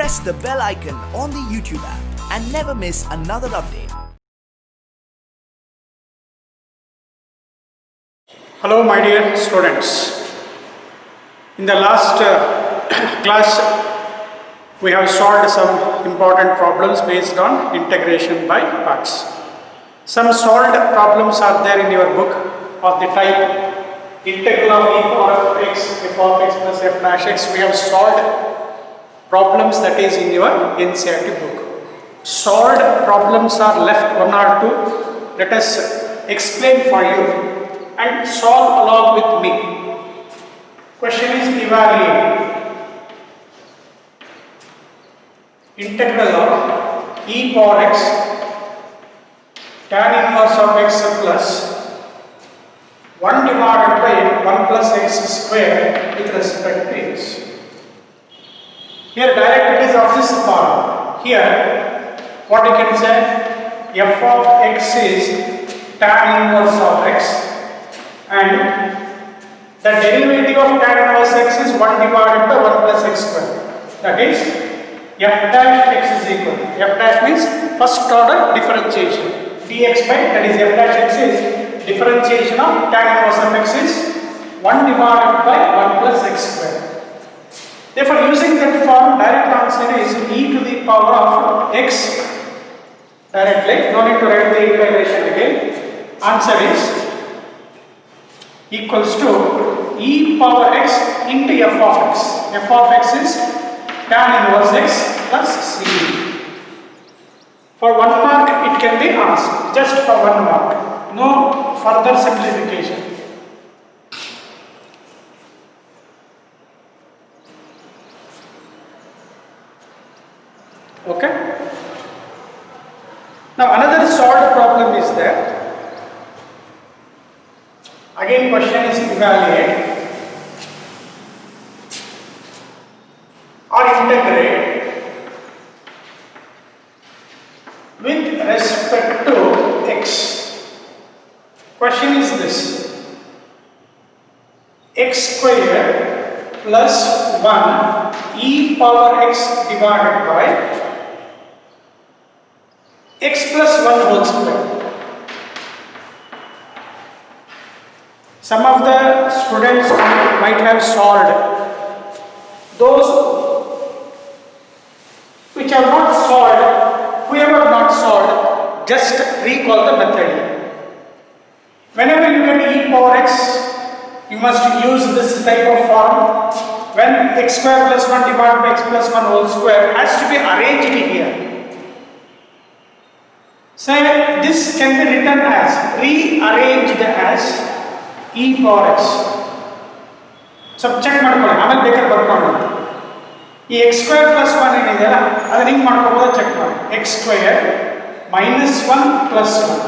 press the bell icon on the YouTube app and never miss another update. Hello my dear students. In the last class we have solved some important problems based on integration by parts. Some solved problems are there in your book of the type integral of e power of x, f of x plus f dash x. We have solved problems that is in your NCERT book. Solved problems are left one or two. Let us explain for you and solve along with me. Question is evaluate integral of e power x tan inverse of x plus 1 divided by 1 plus x square with respect to x. Here direct it is of this form. Here what you can say, f of x is tan inverse of x and the derivative of tan inverse x is 1 divided by 1 plus x square. That is f dash x is equal. F dash means first order differentiation. dx by that is f dash x is differentiation of tan inverse of x is 1 divided by 1 plus x square. Therefore, using that form, direct answer is e to the power of x directly. No need to write the integration again. Answer is equals to e power x into f of x. F of x is tan inverse x plus c. For 1 mark, it can be asked. Just for 1 mark. No further simplification. Okay. Now another solved problem is there. Again question is evaluate or integrate with respect to x. Question is this: x square plus 1 e power x divided by x plus 1 whole square. Some of the students might have solved. Those which are not solved, whoever not solved, just recall the method. Whenever you get e power x, you must use this type of form. When x square plus 1 divided by x plus 1 whole square has to be arranged here. So this can be written as rearranged as e power x. So check ಮಾಡ್ಕೊಳ್ಳಿ ಆಮೇಲೆ ಬೇಕಾದ್ರೆ ಬರ್ಕೊಂಡು ಈ x square plus 1 ಏನಿದೆಯಲ್ಲ ಅದನ್ನ ಹಿಂಗೆ ಮಾಡ್ಕೊಬೋದು. Check ಮಾಡಿ x square minus 1 plus 1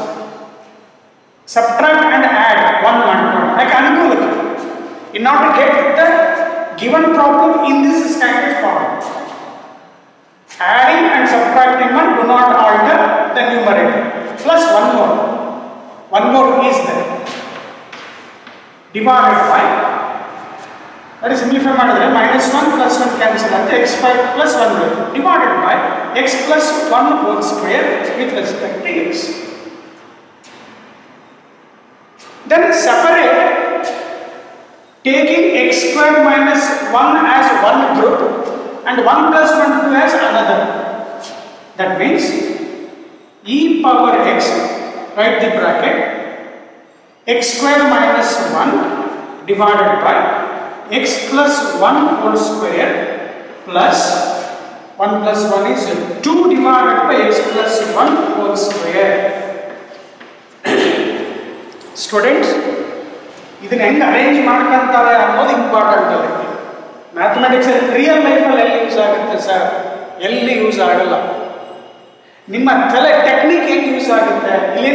subtract and add 1 ಮಾಡ್ಕೊಳ್ಳಿ. ಯಾಕೆ ಅನುಕೂಲಕ್ಕೆ in order to get the given problem in this standard form. Adding and subtracting 1 do not alter the numerator. Plus 1 more. 1 more is there. Divided by, that is simplify ಮಾಡಿದ್ರೆ minus 1 plus 1 cancel ಆಗುತ್ತೆ x square plus 1 divided by x plus 1 whole square with respect to x. Then separate, taking x square minus 1 as one group and 1 plus 1 2 as another. That means e power x, write the bracket, x square minus 1 divided by x plus 1 whole square plus 1 plus 1 is 2 divided by x plus 1 whole square. Students, ಇದನ್ನ ಹೆಂಗೆ arrange ಮಾಡ್ಕೊಂತಾರೆ ಅನ್ನೋದು important ಆಗುತ್ತೆ. Mathematics real ಲೈಫಲ್ಲಿ ಎಲ್ಲಿ use ಆಗುತ್ತೆ sir? ಎಲ್ಲಿ use ಆಗಲ್ಲ. ನಿಮ್ಮ ತಲೆ ಟೆಕ್ನಿಕ್ ಹೇಗೆ ಯೂಸ್ ಆಗುತ್ತೆ? ಇಲ್ಲಿ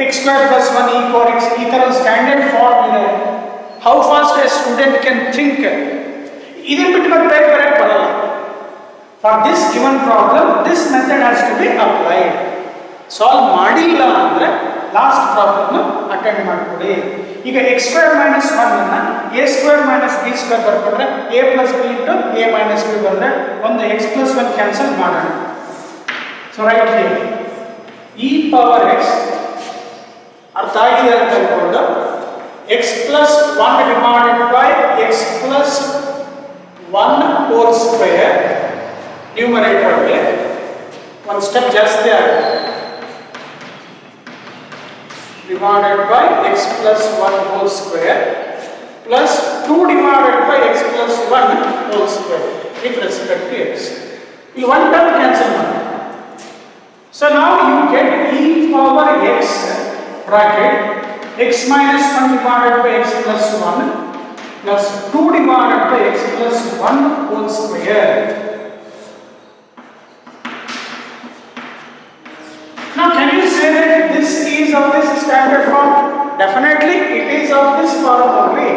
x square plus 1 e power x ಈ ಥರ ಸ್ಟ್ಯಾಂಡರ್ಡ್ ಫಾರ್ಮ್ ಇದೆ. How fast a student can think, ಇದನ್ನು ಬಿಟ್ಕೊಂಡು ಬೇರೆ ಬೇರೆ ಬರಲ್ಲ. For this given problem this method has to be applied. Solve ಮಾಡಿಲ್ಲ ಅಂದರೆ ಲಾಸ್ಟ್ ಪ್ರಾಬ್ಲಮ್ನ ಅಟೆಂಡ್ ಮಾಡಿಕೊಡಿ. ಈಗ x ಸ್ಕ್ವೇರ್ ಮೈನಸ್ 1 ಅನ್ನ a square minus b square ಬರ್ಕೊಂಡ್ರೆ a plus b into a minus b ಬಂದ್ರೆ ಒಂದು x ಪ್ಲಸ್ 1 ಕ್ಯಾನ್ಸಲ್ ಮಾಡೋಣ. So right here e power x ಅರ್ಥ ಆಗಿದೆ ಅಂತ ಅನ್ಕೊಂಡು x plus 1 divided by x plus 1 whole square numerator ಅಲ್ಲಿ ಒಂದು ಸ್ಟೆಪ್ ಜಾಸ್ತಿ ಆಗುತ್ತೆ. divided by x plus 1 whole square plus 2 divided by x plus 1 whole square with respect to x. You one term cancel one. So now you get e power x bracket x minus 1 divided by x plus 1 plus 2 divided by x plus 1 whole square. Now can you say that this is of this standard form? Definitely it is of this form only.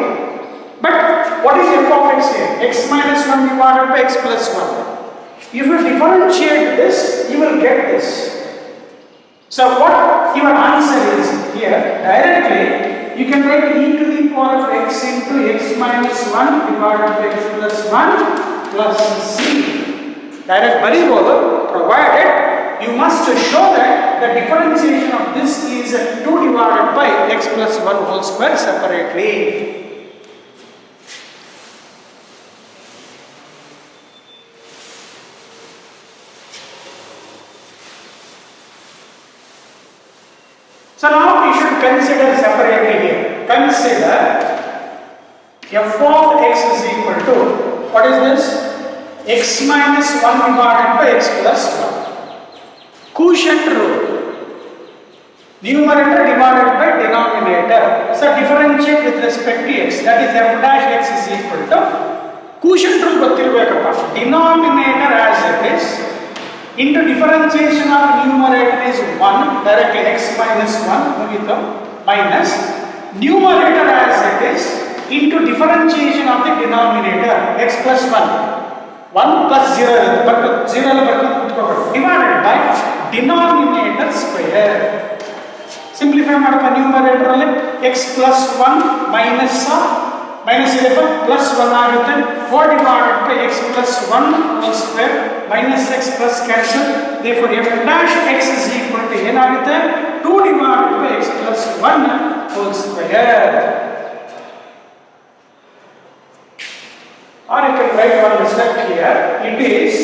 But what is f of x here? X minus 1 divided by x plus 1. If you differentiate this, you will get this. So what your answer is here, directly you can write e to the power of x into x minus 1 divided by x plus 1 plus c. Direct baribodu, provided you must show that the differentiation of this is 2 divided by x plus 1 whole square separately. So now we should consider separately here. Consider f of x is equal to, what is this? X minus 1 divided by x plus 1. Quotient rule. Numerator divided by denominator. So differentiate with respect to x. That is f dash x is equal to quotient rule ಗೊತ್ತಿರಬೇಕಪ್ಪ. Denominator as it is into differentiation of numerator is 1 directly x minus 1 ಮುಗಿತು minus numerator as it is into differentiation of the denominator x plus 1. 1 plus 0 ಇರುತ್ತೆ but 0 ಅಲ್ಲಿ ಬರ್ಕೊಂಡು ಕುತ್ಕೋಬೇಕು. Divided by denominator square. Simplify ಮಾಡಪ್ಪ numerator ಅಲ್ಲಿ x plus 1 minus ಇದೆ plus 1 ಆಗುತ್ತೆ. 4 divided by x plus 1 whole square minus x plus cancel. Therefore f dash x is equal to ಏನಾಗುತ್ತೆ 2 divided by x plus 1 whole square. Or you can write one step here. It is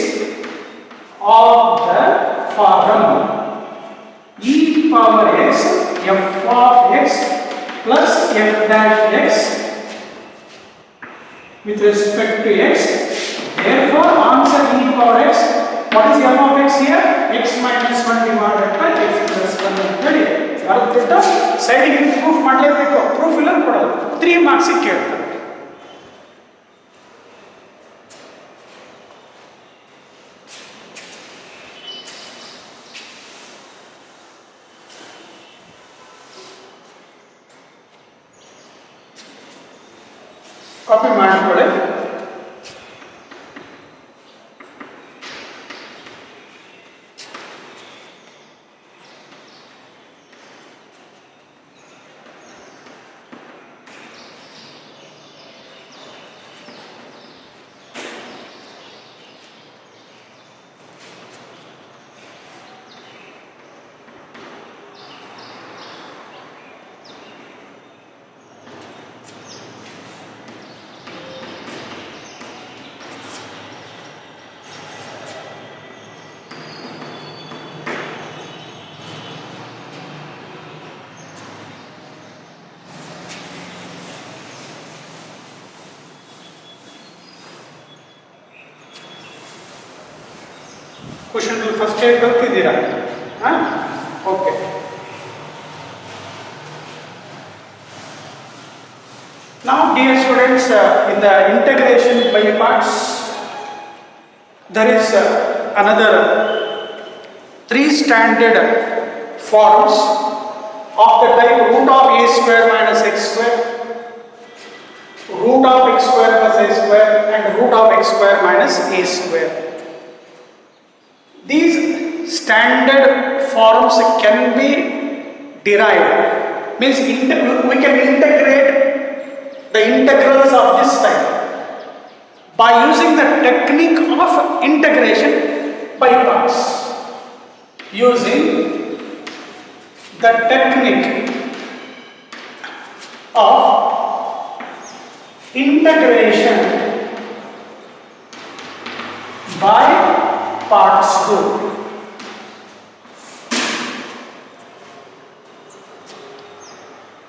of the form e power x f of x plus f dash x with respect to x. Therefore answer e power x. What is f of x here? X minus 1 divided by x plus 1 ಅಂತೇಳಿ ಬರೆದ್ಬಿಟ್ಟು ಸೈಡಿಗೆ proof ಮಾಡಲೇಬೇಕು. Proof ಇಲ್ಲ ಕೊಡೋದು 3 marks ಕೇಳ್ತಾರೆ. Copy ಮಾಡಿಕೊಳ್ಳಿ. Question first aid ಬರ್ತಿದ್ದೀರಾ? Okay. Now dear students, in the integration by parts there is another 3 standard forms of the type root of a square minus x square, root of x square plus a square and root of x square minus a square. These standard forms can be derived means we can integrate the integrals of this type by using the technique of integration by parts. Using the technique of integration by parts group.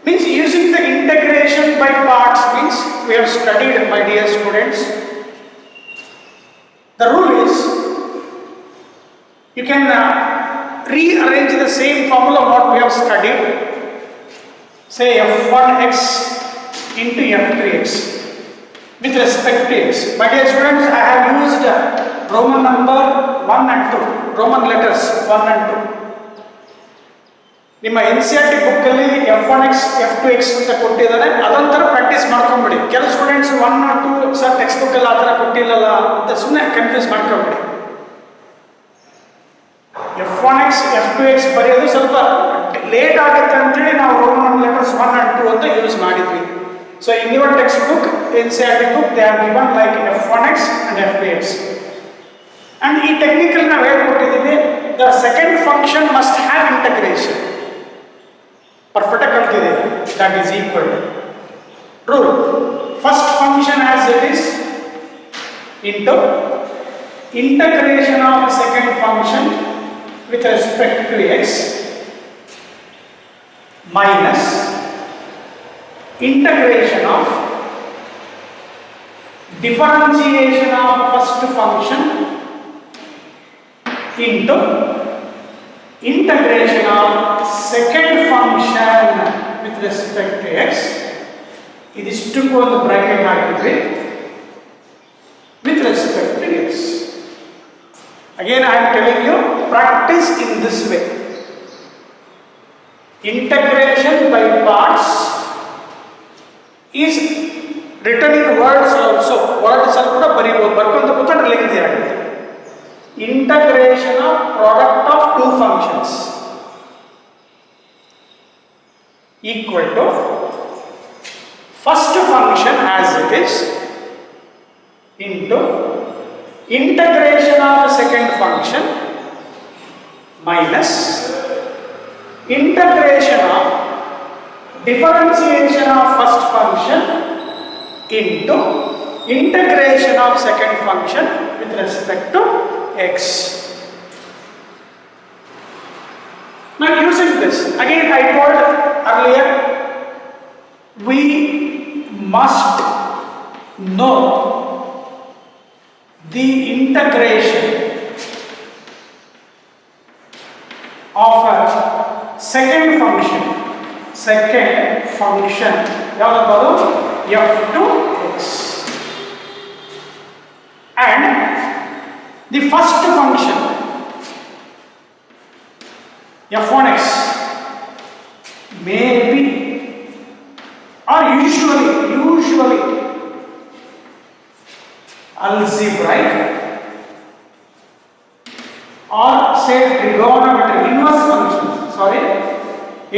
Means using the integration by parts means we have studied, my dear students. The rule is you can rearrange the same formula what we have studied. Say f1x into f3x with respect to x. My dear students, I have used Roman number 1 and 2, Roman letters 1 and 2. ನಿಮ್ಮ N C R T book ಅಲ್ಲಿ f1x f2x ಅಂತ ಕೊಟ್ಟಿದ್ದಾರೆ, ಅದೊಂಥರ practice ಮಾಡ್ಕೊಂಡ್ಬಿಡಿ. ಕೆಲವು students 1 or 2 sir textbook ಅಲ್ಲಿ ಆ ಥರ ಕೊಟ್ಟಿಲ್ಲಲ್ಲ ಅಂತ ಸುಮ್ಮನೆ ಕನ್ಫ್ಯೂಸ್ ಮಾಡ್ಕೊಂಡ್ಬಿಡಿ. f1x f2x ಬರೆಯೋದು ಸ್ವಲ್ಪ ಲೇಟ್ ಆಗುತ್ತೆ ಅಂತೇಳಿ ನಾವು ರೋಮನ್ ಲೆಟರ್ಸ್ 1 and 2 ಅಂತ ಯೂಸ್ ಮಾಡಿದ್ವಿ. So in your textbook N C R T book they are given like f1x and f2x. And ಈ ಟೆಕ್ನಿಕಲ್ ನಾವು ಹೇಳ್ಕೊಟ್ಟಿದ್ದೀವಿ, the second function must have integration. Perfect ಆಗಿ ಕಲ್ತಿದೆ. That is equal rule first function as it is into integration of second function with respect to x minus integration of differentiation of first function into integration of second function with respect to x. ಇದಿಷ್ಟಕ್ಕೂ ಒಂದು bracket ಹಾಕಿದ್ವಿ with respect to x. Again I am telling you, practice in this way. Integration by parts is written in words also. Words are kuda baribodu, barkonta kutondre ಲೆಕ್ಕಿದೆ ಆಗುತ್ತೆ. Integration of product of two functions equal to first function as it is into integration of the second function minus integration of differentiation of first function into integration of second function with respect to x. Now using this, again I told earlier, we must know the integration of a second function ಯಾವುದು f2x and the first function f1x may be or usually algebraic or say trigonometric inverse functions,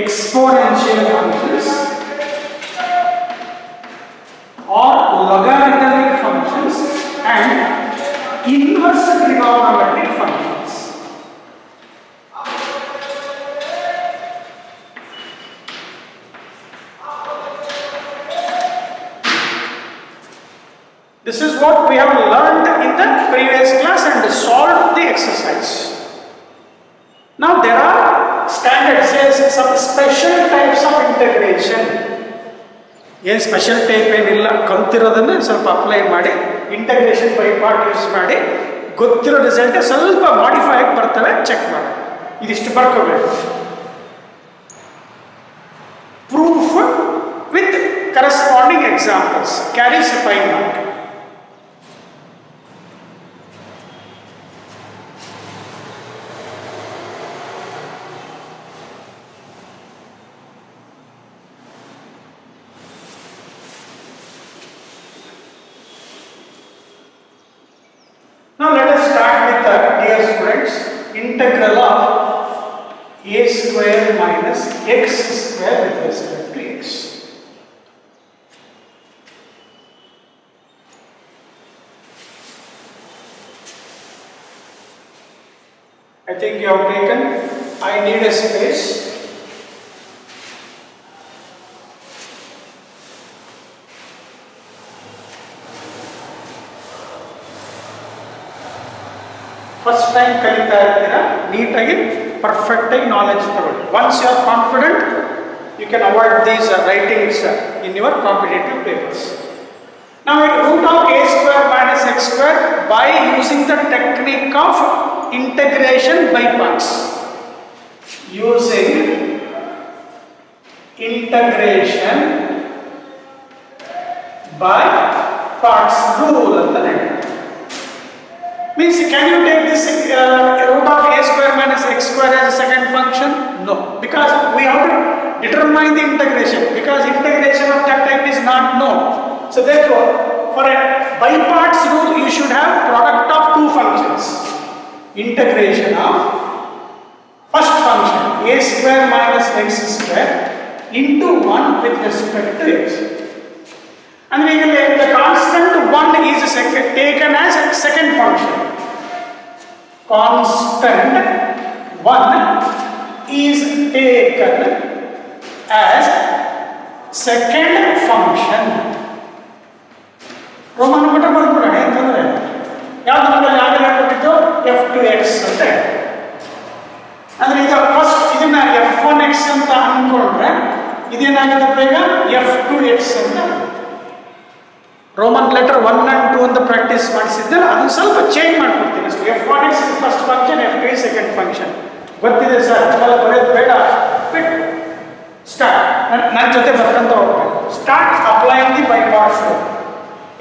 exponential functions or logarithmic functions and inverse trigonometric functions. This is what we have learned in the previous class and solved the exercise. Now there are standards, some special types of integration. ಏನು special type ಏನಿಲ್ಲ, ಕಲ್ತಿರೋದನ್ನು ಸ್ವಲ್ಪ apply ಮಾಡಿ integration by part use ಮಾಡಿ ಗೊತ್ತಿರೋ result ಸ್ವಲ್ಪ modify ಆಗಿ ಬರ್ತವೆ, check ಮಾಡಿ. ಇದಿಷ್ಟು ಬರ್ಕೋಬೇಕು. Proof with corresponding examples carries a 5 mark. Now let us start with the dear students integral of a square minus x square with respect to x. I think you have taken. I need a space. First time kalita irtira, neatagi, perfectly knowledge thorough. Once you are confident, you can avoid these writings in your competitive papers. Now, root of a square minus x square by using the technique of integration by parts. Using integration by parts rule ಅಂತ ಹೇಳಿ. Means, can you take this root of a square minus x square as a second function? No, because we have to determine the integration, because integration of that type is not known. So therefore, for a by parts rule, you should have product of two functions. Integration of first function a square minus x square into 1 with respect to x. And the constant 1 is taken as a second function. Constant 1 is taken as second function. Roman number ಬರ್ಬಿಡೋಣ ಅಂತಂದ್ರೆ ಯಾವ್ದು ನಮ್ಮಲ್ಲಿ ಆಗಲೇ ಕೊಟ್ಟಿದ್ದು f2x ಅಂತ. ಅಂದ್ರೆ ಇದು first ಇದನ್ನ f1x ಅಂತ ಅನ್ಕೊಂಡ್ರೆ ಇದೇನಾಗುತ್ತಪ್ಪ ಈಗ f2x ಅಂತ. ರೋಮನ್ ಲೆಟರ್ 1 and 2 ಅಂತ ಪ್ರಾಕ್ಟೀಸ್ ಮಾಡಿಸಿದ್ದರೆ ಅದನ್ನು ಸ್ವಲ್ಪ ಚೇಂಜ್ ಮಾಡ್ಕೊಡ್ತೀನಿ. So f1x is first function, f2 is second function. ಗೊತ್ತಿದೆ ಸರ್, ಅದೆಲ್ಲ ಬರೆಯೋದು ಬೇಡ, ಬಿಟ್ಟು ಸ್ಟಾರ್ಟ್. ನನ್ನ ಜೊತೆ ಬರ್ಕೊಂತ ಹೋಗ್ಬೇಕು. Start applying the by parts rule.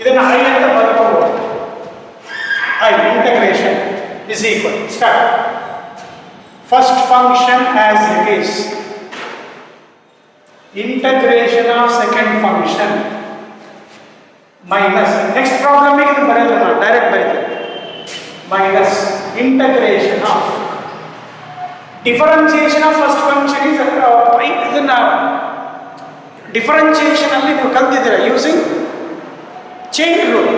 ಇದನ್ನು ಐ ಅಂತ ಬರ್ಕೋಬಹುದು. I integration is equal. Start. First function as it is. Integration of second function minus. Next problem is direct minus integration of differentiation of first function is differentiation alli ನೀವು ಕಲಿತಿದ್ದೀರಾ using chain rule.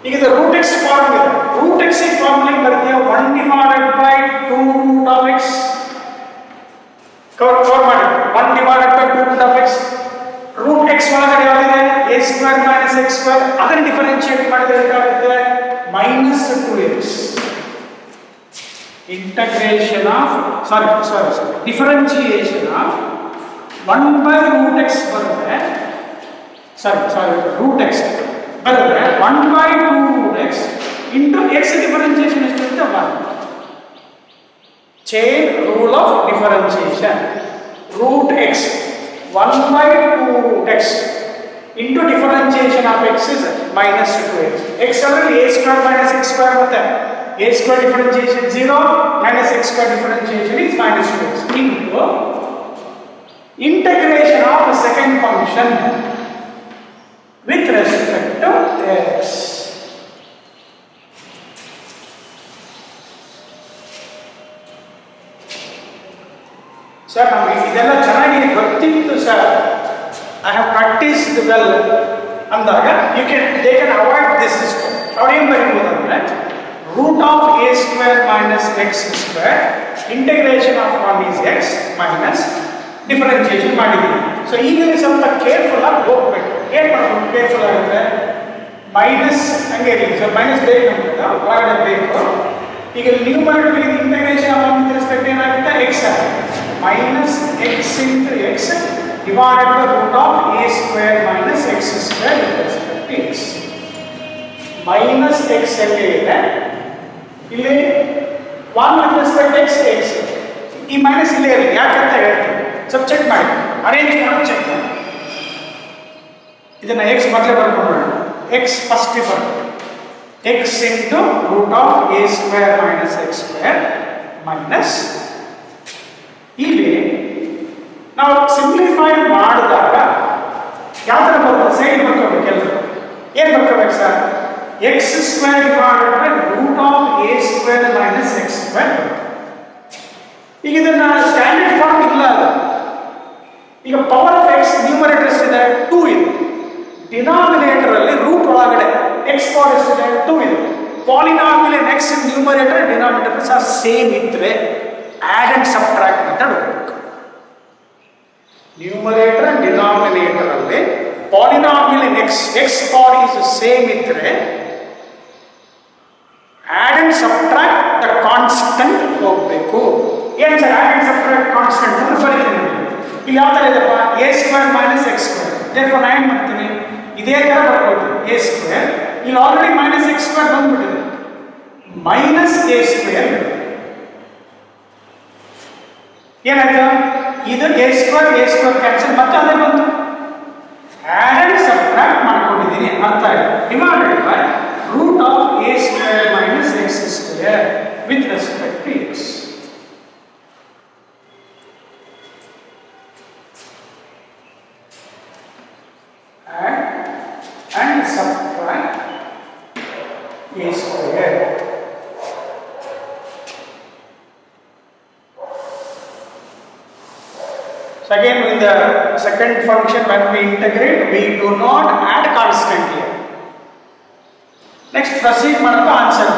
ಈಗ ಇದು root x form ಇದೆ. root x form ಬರುತ್ತೆ 1 divided by 2 root of x. Cover ಮಾಡಿ 1 divided by 2 root of x. root x ಒಳಗಡೆ ಯಾವಿದೆ a square minus x square. ಅದನ್ನು differentiate ಮಾಡಿದ್ರೆ ಏನಾಗುತ್ತೆ minus 2x. integration of differentiation of 1 by root x ಬರುತ್ತೆ. root x ಬರುತ್ತೆ 1 by 2 root x into x differentiation ಎಷ್ಟಿರುತ್ತೆ 1. chain rule of differentiation. root x 1 by 2 root x into differentiation of x is minus 2x. x already a square minus x square ಬರುತ್ತೆ. a square differentiation 0 minus x square differentiation is minus 2x into integration of a second function with respect to x. Sir ನಮಗೆ ಇದೆಲ್ಲ ಚೆನ್ನಾಗಿ ಗೊತ್ತಿತ್ತು sir, I have practised well ಅಂದಾಗ they can avoid this system. ಅವ್ರು ಏನು ಬರೀಬೋದು ಅಂದರೆ root of a square minus x square integration of 1 is x minus differentiation ಮಾಡಿದ್ದೀವಿ. ಸೊ ಈಗ ಸ್ವಲ್ಪ ಕೇರ್ಫುಲ್ ಆಗಿ ಹೋಗ್ಬೇಕು. ಏನು ಮಾಡಬೇಕು ಕೇರ್ಫುಲ್ ಆಗಿದ್ರೆ ಮೈನಸ್ ಹಂಗೆ ಇರಲಿ ಸರ್, ಮೈನಸ್ ಬೇಕು ಅಂತ ಒಳಗಡೆ ಬೇಕು. ಈಗ ನೀವು ಮಾಡಿದ್ರೆ ಇಂಟಿಗ್ರೇಷನ್ ಆಫ್ ವಿತ್ ರೆಸ್ಪೆಕ್ಟ್ ಏನಾಗುತ್ತೆ ಎಕ್ಸ್ ಆಗುತ್ತೆ. minus x into x divided by root of a square minus x square with respect to x. minus x ಎಲ್ಲಿ ಇದೆ ಇಲ್ಲಿ 1 with respect to x x. ಈ ಮೈನಸ್ ಇಲ್ಲೇ ಇರಲಿ, ಯಾಕಂತ ಹೇಳ್ತೀನಿ ಸ್ವಲ್ಪ ಚೆಕ್ ಮಾಡಿ, ಅರೇಂಜ್ ಮಾಡಿ ಚೆಕ್ ಮಾಡಿ. ಇದನ್ನ x ಮೊದಲೇ ಬರ್ಕೊಂಡ್ಬಿಡೋಣ. x ಫಸ್ಟ್ ಬರುತ್ತೆ x into root of a square minus x square minus ಇಲ್ಲಿ ನಾವು ಸಿಂಪ್ಲಿಫೈ ಮಾಡಿದಾಗ ಯಾವ ಥರ ಬರುತ್ತೆ ಸೈಡ್ ಬರ್ಕೋಬೇಕು. ಎಲ್ಲರೂ ಏನು ಬರ್ಕೋಬೇಕು sir, x square divided by root of a square minus x square. ಈಗ ಇದನ್ನ ಸ್ಟ್ಯಾಂಡರ್ಡ್ ಫಾರ್ಮ್ ಇಲ್ಲ ಅದು. ಈಗ ಪವರ್ ಆಫ್ ಎಕ್ಸ್ ನ್ಯೂಮರೇಟರ್ ಎಷ್ಟಿದೆ 2 ಇದೆ. ಡಿನಾಮಿನೇಟರ್ ಅಲ್ಲಿ ರೂಟ್ ಒಳಗಡೆ ಎಕ್ಸ್ ಪವರ್ ಎಷ್ಟಿದೆ 2 ಇದೆ. ಪಾಲಿನಾಮಿಯಲ್ ಎಕ್ಸ್ ನ್ಯೂಮರೇಟರ್ ಡಿನಾಮಿನೇಟರ್ ಸಹ ಸೇಮ್ ಇದ್ರೆ ಆಡ್ ಅಂಡ್ ಸಬ್ಟ್ರಾಕ್ಟ್ ಮೆಥಡ್ ಹೋಗ್ಬೇಕು. ನ್ಯೂಮರೇಟರ್ ಅಂಡ್ ಡಿನಾಮಿನೇಟರ್ ಅಲ್ಲಿ polynomial x power is same ಇದ್ರೆ add and subtract the constant ಹೋಗ್ಬೇಕು. ಏನ್ sir add and subtract constant ಅಂತ ಬರೀತೀನಿ. ಇಲ್ಲಿ ಯಾವ ತರ ಇದೆಪ್ಪ a square minus x square. Therefore ನಾನು ಏನು ಮಾಡ್ತೀನಿ ಇದೇ ತರ ಬರ್ಕೊಳ್ತೀನಿ ಎ ಸ್ಕ್ವೇರ್. ಇಲ್ಲಿ ಆಲ್ರೆಡಿ ಮೈನಸ್ ಎಕ್ಸ್ ಸ್ಕ್ವೇರ್ ಬಂದ್ಬಿಟ್ಟಿದೆ, ಮೈನಸ್ ಎ ಸ್ಕ್ವೇರ್. ಏನಾಯ್ತು ಇದು ಎ ಸ್ಕ್ವೇರ್ ಕ್ಯಾನ್ಸಲ್ ಮತ್ತೆ ಅದೇ ಬಂತು. ಆಡ್ ಅಂಡ್ ಸಬ್ಟ್ರಾಕ್ಟ್ ಮಾಡ್ಕೊಂಡಿದ್ದೀನಿ ಅರ್ಥ ಆಯ್ತು. Divided by root of a square minus x square with respect to x. And subtract a square. So again in the second function when we integrate we do not add constant here. Next proceed ಮಾಡಬೇಕು answer.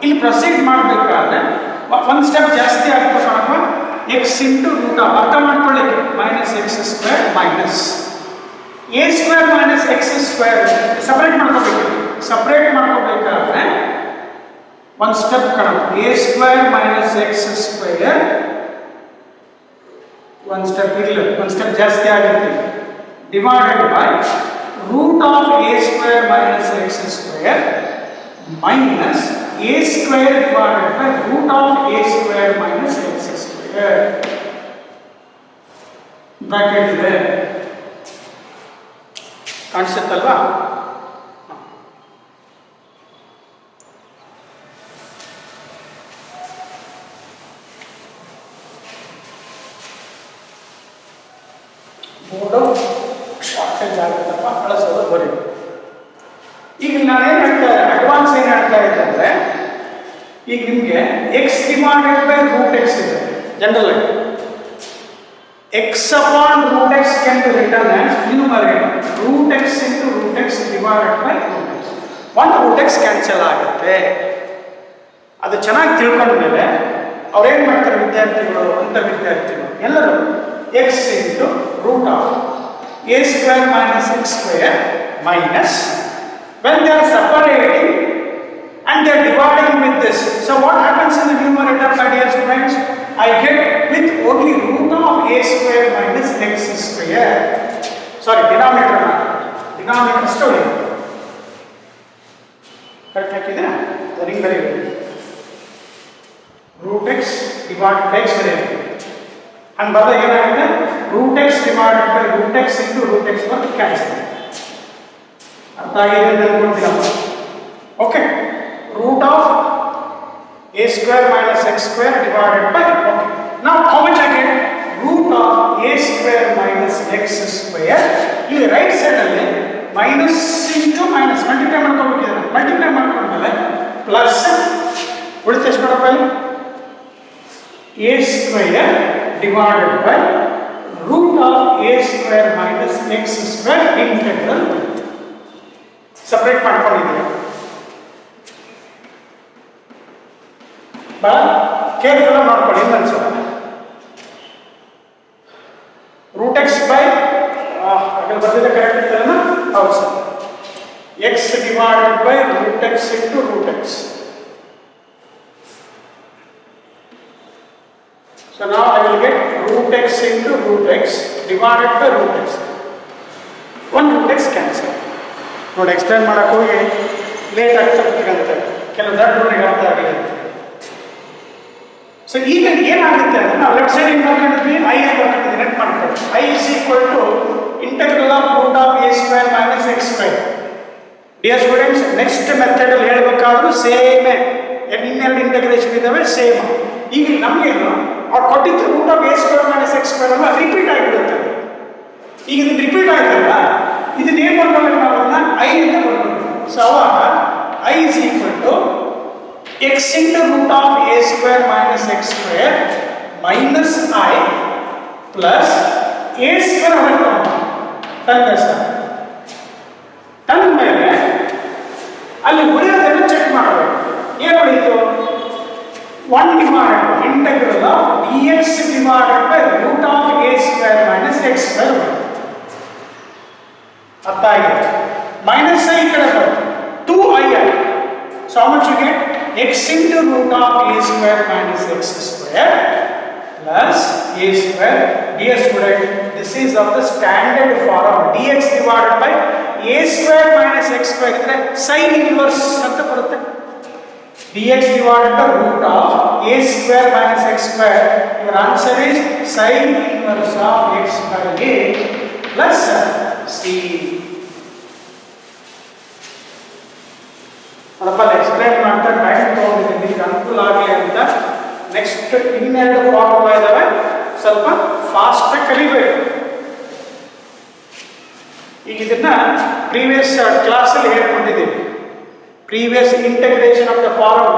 ಇಲ್ಲಿ proceed ಮಾಡಬೇಕಾದ್ರೆ ಒಂದು step ಜಾಸ್ತಿ ಆಗ್ತದೆ ಅಥವಾ x into root of ಅರ್ಥ ಮಾಡ್ಕೊಳ್ಳಿಕ್ಕೆ minus x square minus a square minus x square separate ಮಾಡ್ಕೋಬೇಕು. ಸಪರೇಟ್ ಮಾಡ್ಕೋಬೇಕಾದ್ರೆ ಒಂದು ಸ್ಟೆಪ್ ಕಾಣುತ್ತೆ a square minus x square ಒಂದು ಸ್ಟೆಪ್ ಇಲ್ಲ ಒಂದು ಸ್ಟೆಪ್ ಜಾಸ್ತಿ ಆಗುತ್ತೆ. Divided by root of a square minus x square minus a square divided by root of a square minus x square. Bracket ಇದೆ ಕಾಣಿಸುತ್ತಲ್ವಾ? Board shortage ಆಗುತ್ತಪ್ಪ ಕಳಿಸೋದು ಬರೀ. ಈಗ ನಾನೇನು ಹೇಳ್ತಾ ಅಡ್ವಾನ್ಸ್ ಏನು ಹೇಳ್ತಾ ಇದ್ದೆ ಅಂದರೆ ಈಗ ನಿಮಗೆ x divided by root x ಇದೆ ಜನರಲ್ ಆಗಿ. x upon root x can be written as numerator root x into root x divided by root x. One root x cancel ಆಗುತ್ತೆ. ಅದು ಚೆನ್ನಾಗಿ ತಿಳ್ಕೊಂಡ ಮೇಲೆ ಅವ್ರು ಏನು ಮಾಡ್ತಾರೆ ವಿದ್ಯಾರ್ಥಿಗಳು ಎಲ್ಲರೂ x into root of a square minus x square minus when they are separating and they are dividing with this. So what happens in the numerator, my dear students? I get with only root of a square minus x square. Sorry, denominator story. Correct hakidina? Very very good. Root x divided by x very. And brother ಏನಾಗುತ್ತೆ root x divided by root x into root x ಬಂದು cancel. ಅರ್ಥ ಆಗಿದೆ ಅಂತ ಅನ್ಕೊಂತೀನಪ್ಪ. Okay, root of a square minus x square divided by, okay. Now how much I get? Root of a square minus x square. ಈ right side ಅಲ್ಲಿ minus into minus multiply ಮಾಡ್ಕೊಬೇಕಿದೆ. Multiply ಮಾಡ್ಕೊಂಡ್ಮೇಲೆ plus ಉಳಿತು ಎಷ್ಟು ನೋಡಪ್ಪ ಇಲ್ಲಿ a square divided by root of a square minus x square integral. Separate ಮಾಡ್ಕೊಂಡಿದ್ದೀವಿ. Careful ಮಾಡ್ಕೊಳ್ಳಿ. ಏನು ಅನ್ಸೋಣ ರೂಟ್ ಎಕ್ಸ್ ಬೈ ಅక్కడ ಬರ್ತಿದ್ದೆ ಕರೆಕ್ಟ್ ಇರ್ತದಲ್ಲ? ಹೌದು sir. X divided by root x into root x. So now I will get root x into root x divided by root x. One root x cancel. ನೋಡಿ explain ಮಾಡಕ್ಕೆ ಹೋಗಿ late ಆಗ್ತಕ್ಕಂಥ ಕೆಲವು ದೊಡ್ಡ ರೂಟಿಗೆ ಅರ್ಥ ಆಗಿದೆ. ಸೊ ಈಗ ಏನಾಗುತ್ತೆ ಅಂದರೆ ನಾವು ಲೆಫ್ಟ್ ಸೈಡ್ ಏನು ಬರ್ಕೊಂಡಿದ್ವಿ ಐ ಅಂತ ಬರ್ಕೊಂಡಿದ್ವಿ. ನೆಟ್ ಮಾಡ್ಕೊಳ್ಳಿ. I is equal to integral of root of a square minus x square. Dear students, next ಮೆಥಡಲ್ಲಿ ಹೇಳಬೇಕಾದ್ರೂ ಸೇಮೇ. ಇನ್ನೆರಡು ಇಂಟೆಗ್ರೇಷನ್ ಇದ್ದಾವೆ ಸೇಮ್. ಈಗ ನಮಗೇನು ಅವ್ರು ಕೊಟ್ಟಿದ್ದು root of a square minus x square ಅಲ್ಲ, ರಿಪೀಟ್ ಆಗಿಬಿಡುತ್ತೆ. ಈಗ ಇದು ರಿಪೀಟ್ ಆಯ್ತಲ್ಲ, ಇದನ್ನ ಏನು ಮಾಡ್ಕೊಬೇಕು ನಾವು? ಅದನ್ನ ಐ ಅಂತ ಬರ್ಕೊಳ್ತೀವಿ. ಸೊ ಅವಾಗ I is equal to x into root of a square minus x square minus I plus a square ಹೊರಗೆ ತಂದೆ ಸರ್. ತಂದ ಮೇಲೆ ಅಲ್ಲಿ ಉಳಿಯೋದನ್ನು ಚೆಕ್ ಮಾಡಬೇಕು. ಏನು ಉಳಿಯಿತು? 1 divided integral of dx divided by root of a square minus x square. ಅರ್ಥ ಆಗಿದೆ? Minus I ಕಡೆ ಬರುತ್ತೆ 2i. So how much you get? X into root of a square minus x square plus a square ds square. This is of the standard form. Dx divided by a square minus x square ಇದ್ರೆ sin inverse ಅಂತ ಬರುತ್ತೆ. dx divided by root of a square minus x square. Your answer is sin inverse of x by a plus c. ಅದಪ್ಪ explain ಮಾಡ್ತಾ time ತಗೊಂಡಿದ್ದೀನಿ ನಿಮಗೆ ಅನುಕೂಲ ಆಗಲಿ ಅಂತ. ನೆಕ್ಸ್ಟ್ ಇನ್ನೆರಡು ಫಾರ್ಮುಲಾ ಇದಾವೆ, ಸ್ವಲ್ಪ ಫಾಸ್ಟ್ ಕಲಿಬೇಕು. ಈಗ ಇದನ್ನ ಪ್ರೀವಿಯಸ್ ಕ್ಲಾಸಲ್ಲಿ ಹೇಳ್ಕೊಂಡಿದ್ದೀವಿ. Previous integration of the form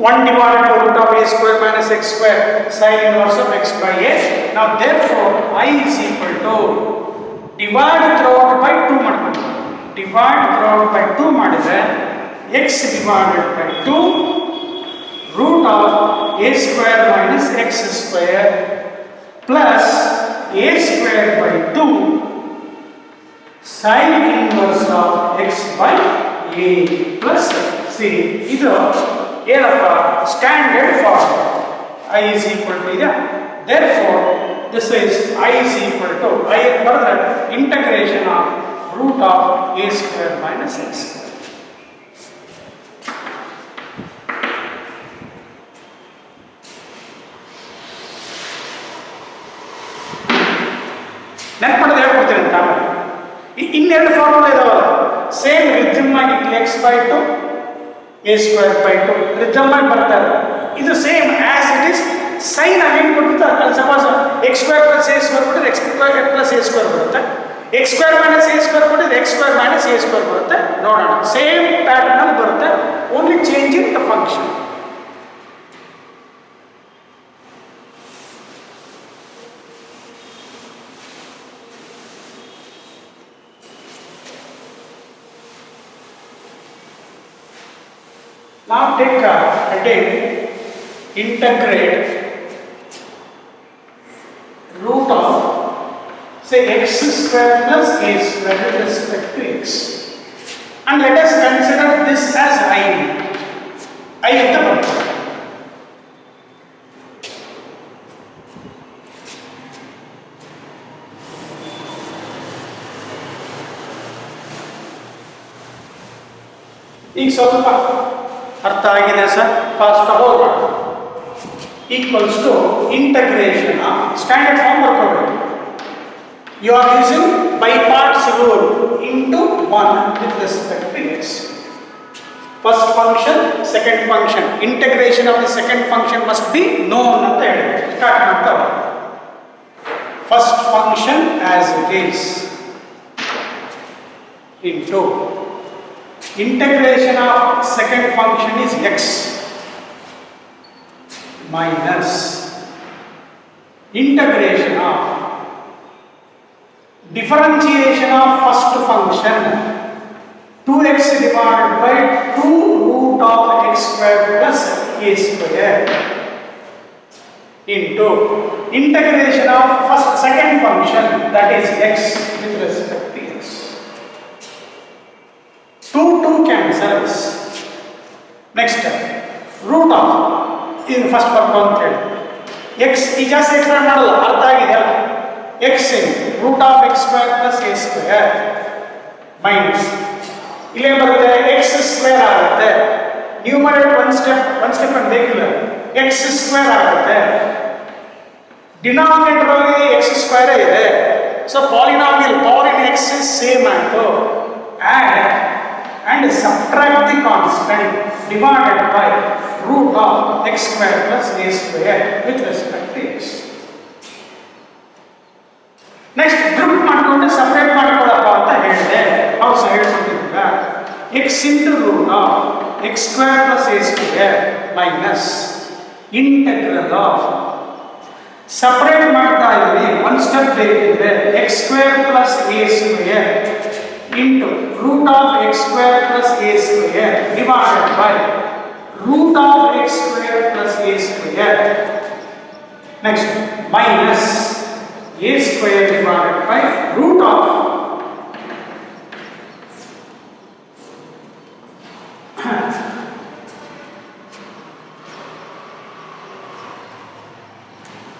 1 divided by root of a square minus x square sin inverse of x by a. Now therefore I is equal to divide throughout by 2 ಮಾಡ್ಕೊಂಡು divide throughout by 2 ಮಾಡಿದ್ರೆ x divided by 2 root of a square minus x square plus a square by 2 sin inverse of x by a plus c. ಇದು ಏನಪ್ಪ standard form. I is equal to ಇದೆ. Therefore this is I is equal to I ಬರೆದ್ರೆ integration of root of a square minus x square. ನೆನಪು ಹೇಳ್ಕೊಡ್ತೀನಿ ಅಂತ. ಇನ್ನೆರಡು formula ಇದಾವಲ್ಲ, same rhythm ಆಗಿ x by two a square by two rhythm ಆಗಿ ಬರ್ತಾರೆ. ಇದು same as it is sign ಆಗಿ ಕೊಟ್ಟಿರ್ತಾರೆ. Suppose x square plus a square ಕೊಟ್ಟಿದ್ರೆ x square plus a square ಬರುತ್ತೆ. X square minus a square ಕೊಟ್ಟಿದ್ರೆ x square minus a square ಬರುತ್ತೆ. ನೋಡೋಣ, ಸೇಮ್ ಪ್ಯಾಟರ್ನ್ ಅಲ್ಲಿ ಬರುತ್ತೆ, only change in the function. Now take again integrate root of say x square plus a square with respect to x, and let us consider this as I ಅಂತ ಬರ್ತದೆ. ಈಗ ಸ್ವಲ್ಪ ಅರ್ಥ ಆಗಿದೆ ಸರ್? ಫಾಸ್ಟ್ ಹೋಗೋಣ. Equals to integration standard form ಬರ್ಕೋಬೇಕು. You are using by parts rule into 1 with respect to x. First function, second function, integration of the second function must be known ಅಂತ ಹೇಳಿ ಸ್ಟಾರ್ಟ್ ಮಾಡ್ತಾ ಹೋಗೋಣ. First function as it is into integration of second function is x minus integration of differentiation of first function 2x divided by 2 root of x square plus a square into integration of second function, that is x with respect to x. 2 cancels. Next root of in first part ಅಂತ ಹೇಳಿ x ಈಗ explain ಮಾಡಲ್ಲ, ಅರ್ಥ ಆಗಿದೆಯಲ್ಲ. x in root of x square plus a square minus ಇಲ್ಲೇ ಬರುತ್ತೆ x square ಆಗುತ್ತೆ. Numerator one step ಅಂತ ಬೇಕಿಲ್ಲ, x square ಆಗುತ್ತೆ. ಡಿನಾಮಿನೇಟರ್ ಅಲ್ಲಿ x square ಇದೆ. So polynomial power in x same ಆಯಿತು. and subtract the constant divided by root of x square plus a square with respect to x. Next group ಮಾಡ್ಕೊಂಡು separate ಮಾಡ್ಕೊಳ್ಳಪ್ಪ ಅಂತ ಹೇಳಿದೆ. ನಾವು ಸಹ ಹೇಳ್ಕೊಟ್ಟಿದ್ದ x into root of x square plus a square minus integral of separate ಮಾಡ್ತಾ ಇದ್ದೀನಿ, ಒಂದು step ಬೇಕಿದ್ರೆ x square plus a square into root of x square plus a square divided by root of x square plus a square. Next minus a square divided by root of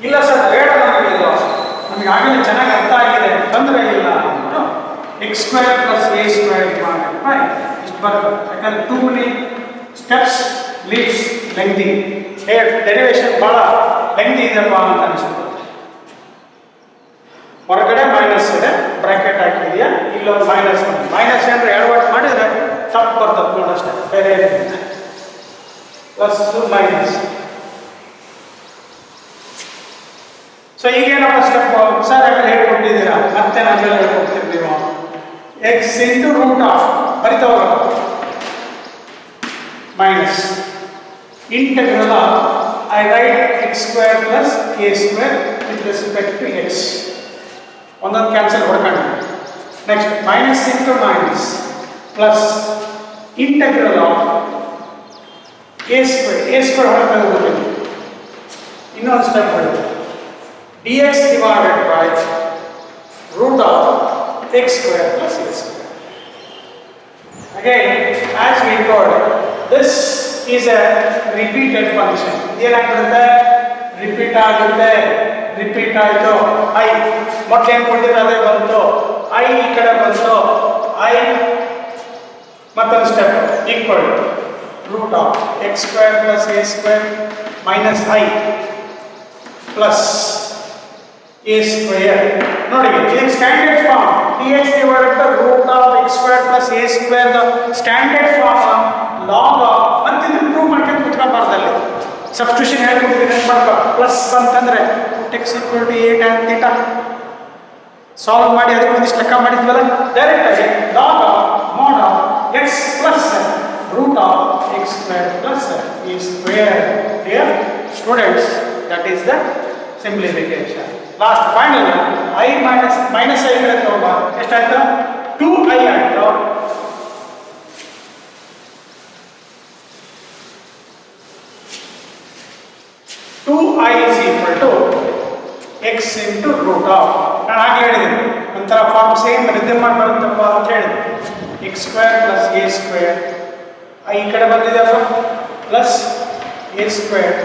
ಇಲ್ಲ sir ಬೇಡ ನಮಗೆ ಇದು, ನಮಗೆ ಆಗಲೇ ಚೆನ್ನಾಗಿ ಅರ್ಥ ಆಗಿದೆ, ತೊಂದರೆ ಇಲ್ಲ ಅಂದ್ಬಿಟ್ಟು x square plus a square divided by ಇಷ್ಟು ಬರ್ತದೆ. ಯಾಕಂದ್ರೆ too many steps leads lengthy, derivation ಭಾಳ ಲೆಂಗ್ದಿ ಇದೆಪ್ಪ ಅಂತ ಅನಿಸುತ್ತೆ. ಹೊರಗಡೆ ಮೈನಸ್ ಇದೆ, ಬ್ರಾಕೆಟ್ ಹಾಕಿದೆಯಾ, ಇಲ್ಲೊಂದು ಮೈನಸ್ ಮೈನಸ್ ಏನಾದ್ರೆ ಎಡವಟ್ಟು ಮಾಡಿದರೆ ತಪ್ಪು ಬರ್ತದೆ ನೋಡಷ್ಟೇ, ಬೇರೆ ಏನಿದೆ. Plus minus. ಸೊ ಈಗೇನಪ್ಪ ಸ್ಟೆಪ್ ಸರ್ ಆಮೇಲೆ ಹೇಳ್ಕೊಟ್ಟಿದ್ದೀರಾ, ಮತ್ತೆ ನಾವೆಲ್ಲ ಹೇಳ್ಕೊಡ್ತೀವಿ. ನೀವು ಎಕ್ಸ್ ಇಂಟು ರೂಟ್ ಆಫ್ ಬರಿತಾ ಹೋಗೋದು minus integral of I right x square plus a square with respect to x. ಒಂದೊಂದು ಕ್ಯಾನ್ಸಲ್ ಹೊಡ್ಕೊಂಡು next minus into minus plus integral of a square ಹೊರಗೆ ಹೋಗ್ಬೇಕು. ಇನ್ನೊಂದು ಸ್ಟೆಪ್ ಹೊಡೆದು dx divided by root of x square plus a square. Again, as we told, this is a repeated function. ಏನಾಗುತ್ತೆ, repeat ಆಗುತ್ತೆ, repeat ಆಯಿತು. I ಮೊದಲು ಏನು ಕೊಟ್ಟಿದ್ರೆ ಅದೇ ಬಂತು, ಐ ಈ ಕಡೆ ಬಂತು, ಐ ಮತ್ತೊಂದು step equal root of x square plus a square minus I plus a square. ನೋಡಿ ಇದು standard form dx divided by root of x square plus a square. The standard form log of ಅಂತ improve ಮಾಡ್ಕೊಂಡು ಕುತ್ಕೋಬಾರ್ದಲ್ಲಿ. Substitution ಹೇಳ್ಕೊಡ್ತೀನಿ ಏನು ಮಾಡ್ಕೋ, plus ಅಂತಂದ್ರೆ x equal to a tan theta solve ಮಾಡಿ ಅದಕ್ಕೆ ಒಂದಿಷ್ಟು ಲೆಕ್ಕ ಮಾಡಿದ್ವಲ್ಲ, ಡೈರೆಕ್ಟ್ ಆಗಿ log of mod of x plus root of x square plus a square. Here students, that is the simplification. Last final I minus I ಕಡೆ ತಗೊಂಡ ಎಷ್ಟಾಯ್ತು, 2i ಆಯ್ತು. Two I is equal to x into root of, ನಾನು ಹಾಗೆ ಹೇಳಿದ್ದೀನಿ ಒಂಥರ form same rhythm ಮಾಡಿ ಬರುತ್ತಪ್ಪ ಅಂತ ಹೇಳಿದೆ. X square plus a square, I ಈ ಕಡೆ ಬಂದಿದೆ plus a square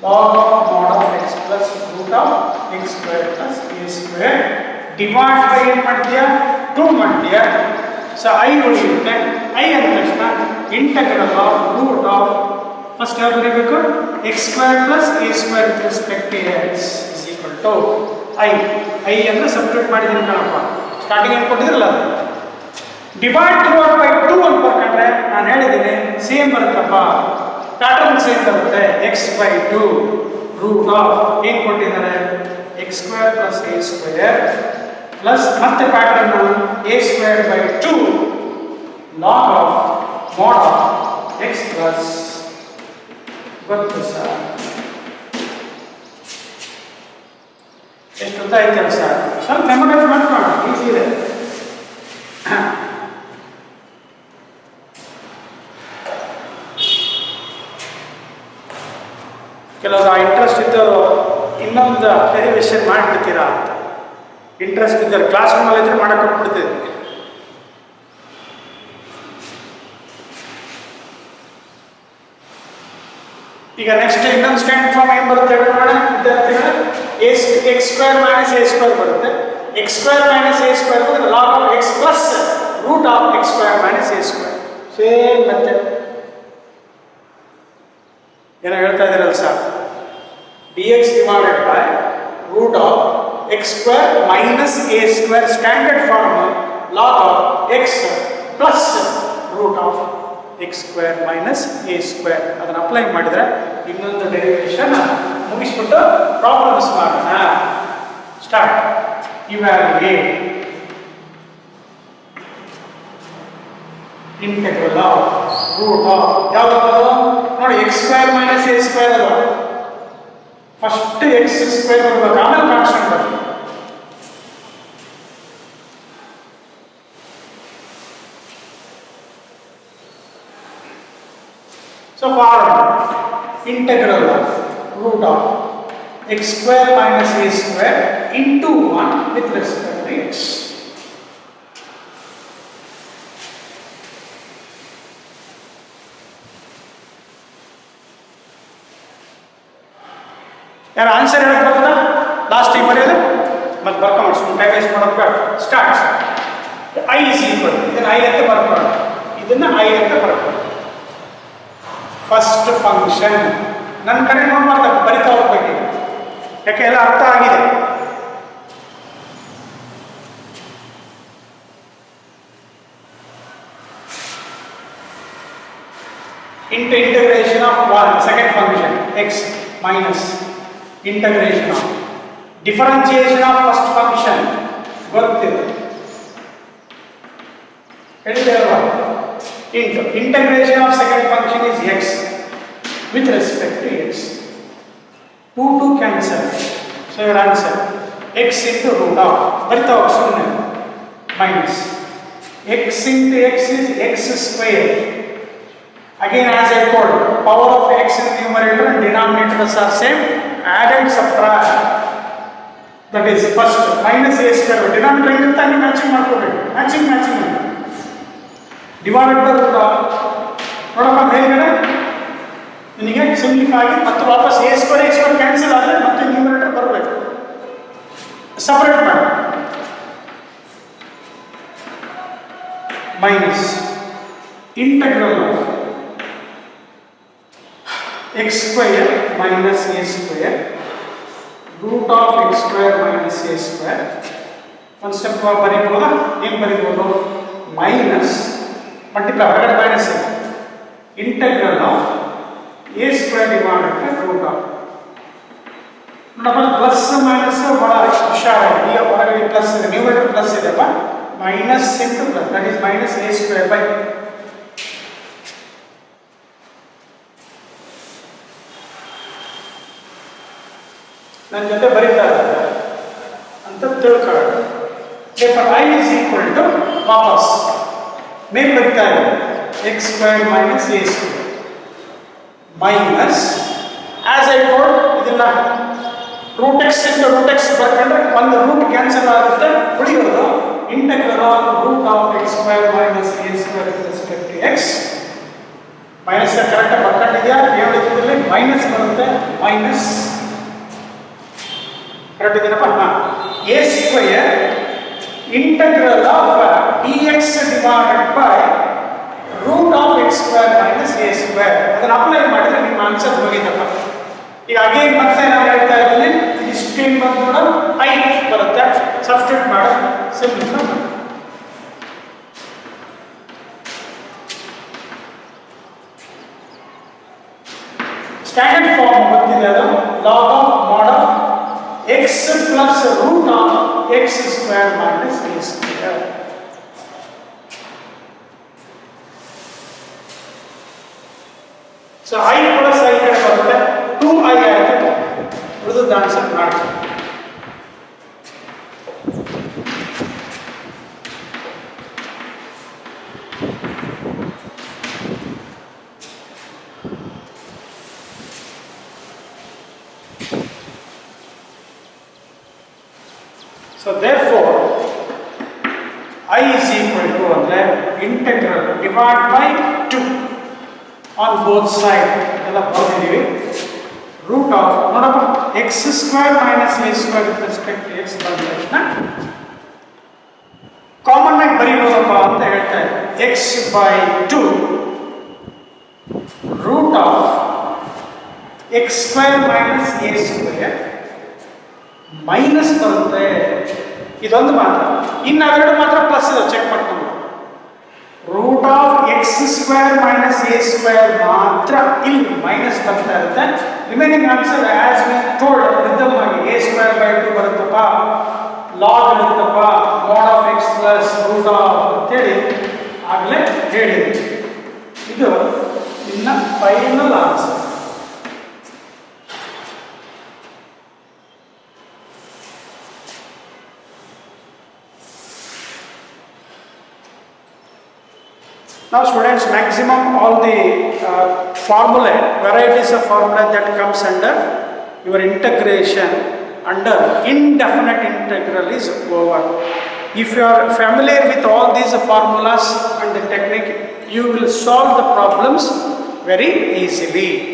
log of mod of x plus root of x square plus a square divide by ಏನು ಮಾಡ್ತೀಯಾ 2 ಮಾಡ್ತೀಯಾ. ಸೊ ಐ ಉಳಿಯುತ್ತೆ, ಐ ಅಂದ ತಕ್ಷಣ integral of root of first ಯಾವ್ದು ಬರೀಬೇಕು, x square plus a square with respect to x is equal to I ಅಂದ್ರೆ substitute ಮಾಡಿದ್ದೀನಿ ಕಣಪ್ಪ, ಸ್ಟಾರ್ಟಿಂಗ್ ಏನು ಕೊಟ್ಟಿದ್ರಲ್ಲ ಅದು ಡಿವೈಡ್ ಥ್ರೂಔಟ್ ಬೈ 2 ಅಂತ ಬರ್ಕೊಂಡ್ರೆ ನಾನು ಹೇಳಿದ್ದೀನಿ ಸೇಮ್ ಬರುತ್ತಪ್ಪ, ಪ್ಯಾಟರ್ನ್ ಸೇಮ್ ಬರುತ್ತೆ. ಎಕ್ಸ್ ಬೈ 2 ರೂಟ್ ಆಫ್ ಏನು ಕೊಟ್ಟಿದ್ದಾರೆ, x square plus a square plus ಮತ್ತೆ pattern a square by 2 log of mod of x plus ಗೊತ್ತು ಸರ್ ಎಷ್ಟು ಗೊತ್ತಾಯ್ತಲ್ಲ ಸರ್, ಸ್ವಲ್ಪ ಮೆಮೊರೈಸ್ ಮಾಡ್ಕೊಳ್ಳೋಣ, ಈಸಿ ಇದೆ. ಕೆಲವರು ಆ ಇಂಟ್ರೆಸ್ಟ್ ಇದ್ದವರು ಇನ್ನೊಂದು ಡೆರಿವೇಶನ್ ಮಾಡಿಬಿಡ್ತೀರಾ ಅಂತ, ಇಂಟ್ರೆಸ್ಟ್ ಇದ್ದರೆ ಕ್ಲಾಸ್ ರೂಮಲ್ಲಿ ಇದ್ರೆ ಮಾಡಕ್ಕೆ ಕೊಟ್ಬಿಡ್ತೀವಿ. ಈಗ ನೆಕ್ಸ್ಟ್ ಇನ್ನೊಂದು ಸ್ಟ್ಯಾಂಡ್ ಫಾರ್ಮ್ ಏನು ಬರುತ್ತೆ ಹೇಳೋಣ ವಿದ್ಯಾರ್ಥಿಗಳು, x square minus a square ಬರುತ್ತೆ. X square minus a square ಬಂದರೆ log of x plus root of x square minus a square. Same ಮತ್ತೆ ಏನೋ ಹೇಳ್ತಾ ಇದ್ದೀರಲ್ಲ sir, dx divided by root of x square minus a square standard form log of x plus root of x square minus a square. ಅದನ್ನು apply ಮಾಡಿದರೆ ಇನ್ನೊಂದು derivation ಮುಗಿಸ್ಬಿಟ್ಟು problems ಮಾಡೋಣ. Start. Evaluate integral of root of ಯಾವುದು ನೋಡಿ, x square minus a square ಅಲ್ವಾ, first x square ಬರಬೇಕು, ಆಮೇಲೆ ಕಾನ್ಸ್ಟೆಂಟ್ ಬರಬೇಕು. So for integral of root of x square minus a square into 1 with respect to x. यार answer ಹೇಳಕ್ ಬರ್ತದ last time ಬರೆಯೋದು ಮತ್ತೆ ಬರ್ಕೊಂಡು ಸುಮ್ಮನೆ ಟೈಮ್ ವೇಸ್ಟ್ ಮಾಡೋದು ಬೇಡ. ಸ್ಟಾರ್ಟ್ i is equal ಇದನ್ನ i ಅಂತ ಬರ್ಕೊಳ್ಳೋಣ, ಇದನ್ನ i ಅಂತ ಬರ್ಕೊಳ್ಳೋಣ. ಫಸ್ಟ್ ಫಂಕ್ಷನ್ ನನ್ನ ಕಡೆ ನೋಡ್ಬಾರ್ದು, ಬರಿತಾ ಹೋಗ್ಬೇಕು, ಯಾಕೆ ಎಲ್ಲ ಅರ್ಥ ಆಗಿದೆ. into integration of 1 second function x minus integration of differentiation of first function ಗೊತ್ತಿದೆ ಹೇಳಿದೆ ಅಲ್ವಾ. into integration of second function is x with respect to x. 2 cancel, so your answer x into root of ಬರಿತಾ ಹೋಗಿ ಸುಮ್ಮನೆ minus x into x is x square. Again, as I told, power of x in the numerator and denominators are same. Add and subtract. That is first minus a square. Denominator ಇಂತ ನೀವು matching ಮಾಡ್ಕೋಬೇಕು, matching divided by root of. ನೋಡಪ್ಪ ಮೇಲ್ಗಡೆ ನಿನಗೆ simplify ಆಗಿ ಮತ್ತೆ ವಾಪಸ್ a square cancel ಆದರೆ ಮತ್ತೆ ನ್ಯೂಮರೇಟರ್ ಬರಬೇಕು, ಸಪರೇಟ್ ಮಾಡಿ. Minus integral of x square minus a square root of x square minus a square. ಒಂದು ಸ್ಟೆಪ್ ಬರೀಬೋದಾ? ಏನು ಬರೀಬೋದು? ಮೈನಸ್ ಮಲ್ಟಿಪ್ಲೈ ಹೊರಗಡೆ minus integral of a square divided by root of. ನೋಡಪ್ಪ ಪ್ಲಸ್ ಮೈನಸ್ ಬಹಳ ಹುಷಾರಾಗಿ, ಈಗ ಹೊರಗಡೆ ಪ್ಲಸ್ ಇದೆ, ನ್ಯೂಮರೇಟರ್ ಪ್ಲಸ್ ಇದೆಪ್ಪ, minus into plus, that is minus a square by ನನ್ನ ಜೊತೆ ಬರೀತಾ ಇದ್ದಾರೆ ಅಂತ ತಿಳ್ಕೊಳ್ಳೋಣ. ಐ ಇಸ್ ಈಕ್ವಲ್ ಟು ವಾಪಸ್ ಮೇಲೆ ಬರೀತಾ ಇದೆ x square minus a square minus as I told ಇದನ್ನ root x into root x ಬರ್ಕೊಂಡ್ರೆ ಒಂದು ರೂಟ್ ಕ್ಯಾನ್ಸಲ್ ಆಗುತ್ತೆ, ಉಳಿಯೋದು integral of root of x square minus a square with respect to x. Minus ಕರೆಕ್ಟಾಗಿ ಬರ್ಕೊಂಡಿದ್ಯಾ? ಹೇಳಿದ್ರಲ್ಲಿ ಮೈನಸ್ ಬರುತ್ತೆ, minus correct ಇದೆನಪ್ಪ. A square integral of d x divided by root of x square minus a square. ಅದನ್ನು apply ಮಾಡಿದ್ರೆ ನಿಮ್ಮ answer ಹೋಗಿದ್ದಪ್ಪ. ಈಗ again ಮತ್ತೆ ನಾವು ಹೇಳ್ತಾ ಇದ್ದೀನಿ, ಇಷ್ಟೇನು ಬಂದು ಐ ಬರುತ್ತೆ, ಸಬ್ಸ್ಟಿಟ್ಯೂಟ್ ಮಾಡಿ ಸಿಂಪ್ಲಿಫೈ ಮಾಡಿ. ಸ್ಟ್ಯಾಂಡರ್ಡ್ ಫಾರ್ಮ್ ಗೊತ್ತಿದೆ, ಅದು log of mod of x plus root of x square minus a square. So I plus I ಕಡೆ ಬರುತ್ತೆ 2i ಆಗುತ್ತೆ, ಉಳಿದ ಆನ್ಸರ್ ಮಾಡಿ. So therefore, I is equal to ಅಂದ್ರೆ integral divide by 2 on both side ಎಲ್ಲ ಬರೆದಿದ್ದೀವಿ. root of ನೋಡಪ್ಪ x square minus a square with respect to x ಬಂದ ತಕ್ಷಣ ಕಾಮನ್ ಆಗಿ ಬರೀಬೋದಪ್ಪ ಅಂತ ಹೇಳ್ತಾ ಇದ್ದಾರೆ. x by 2 root of x square minus a square minus ಬರುತ್ತೆ. ಇದೊಂದು ಮಾತ್ರ, ಇನ್ನೆರಡು ಮಾತ್ರ ಪ್ಲಸ್ ಇದೆ, ಚೆಕ್ ಮಾಡ್ಕೊಂಡು. Root of x square minus a square ಮಾತ್ರ ಇಲ್ಲಿ ಮೈನಸ್ ಬರ್ತಾ ಇರುತ್ತೆ. Remaining answer as we told rhythm ಆಗಿ ಎ ಸ್ಕ್ವೇರ್ ಬೈ 2 ಬರುತ್ತಪ್ಪ, ಲಾಗ್ ಇರುತ್ತಪ್ಪ, mod of x plus root of ಅಂತೇಳಿ ಆಗಲೇ ಹೇಳಿದ್ವಿ. ಇದು ಇನ್ನ final answer. Now students, maximum all the formula, varieties of formula that comes under your integration under indefinite integral is over. If you are familiar with all these formulas and the technique, you will solve the problems very easily.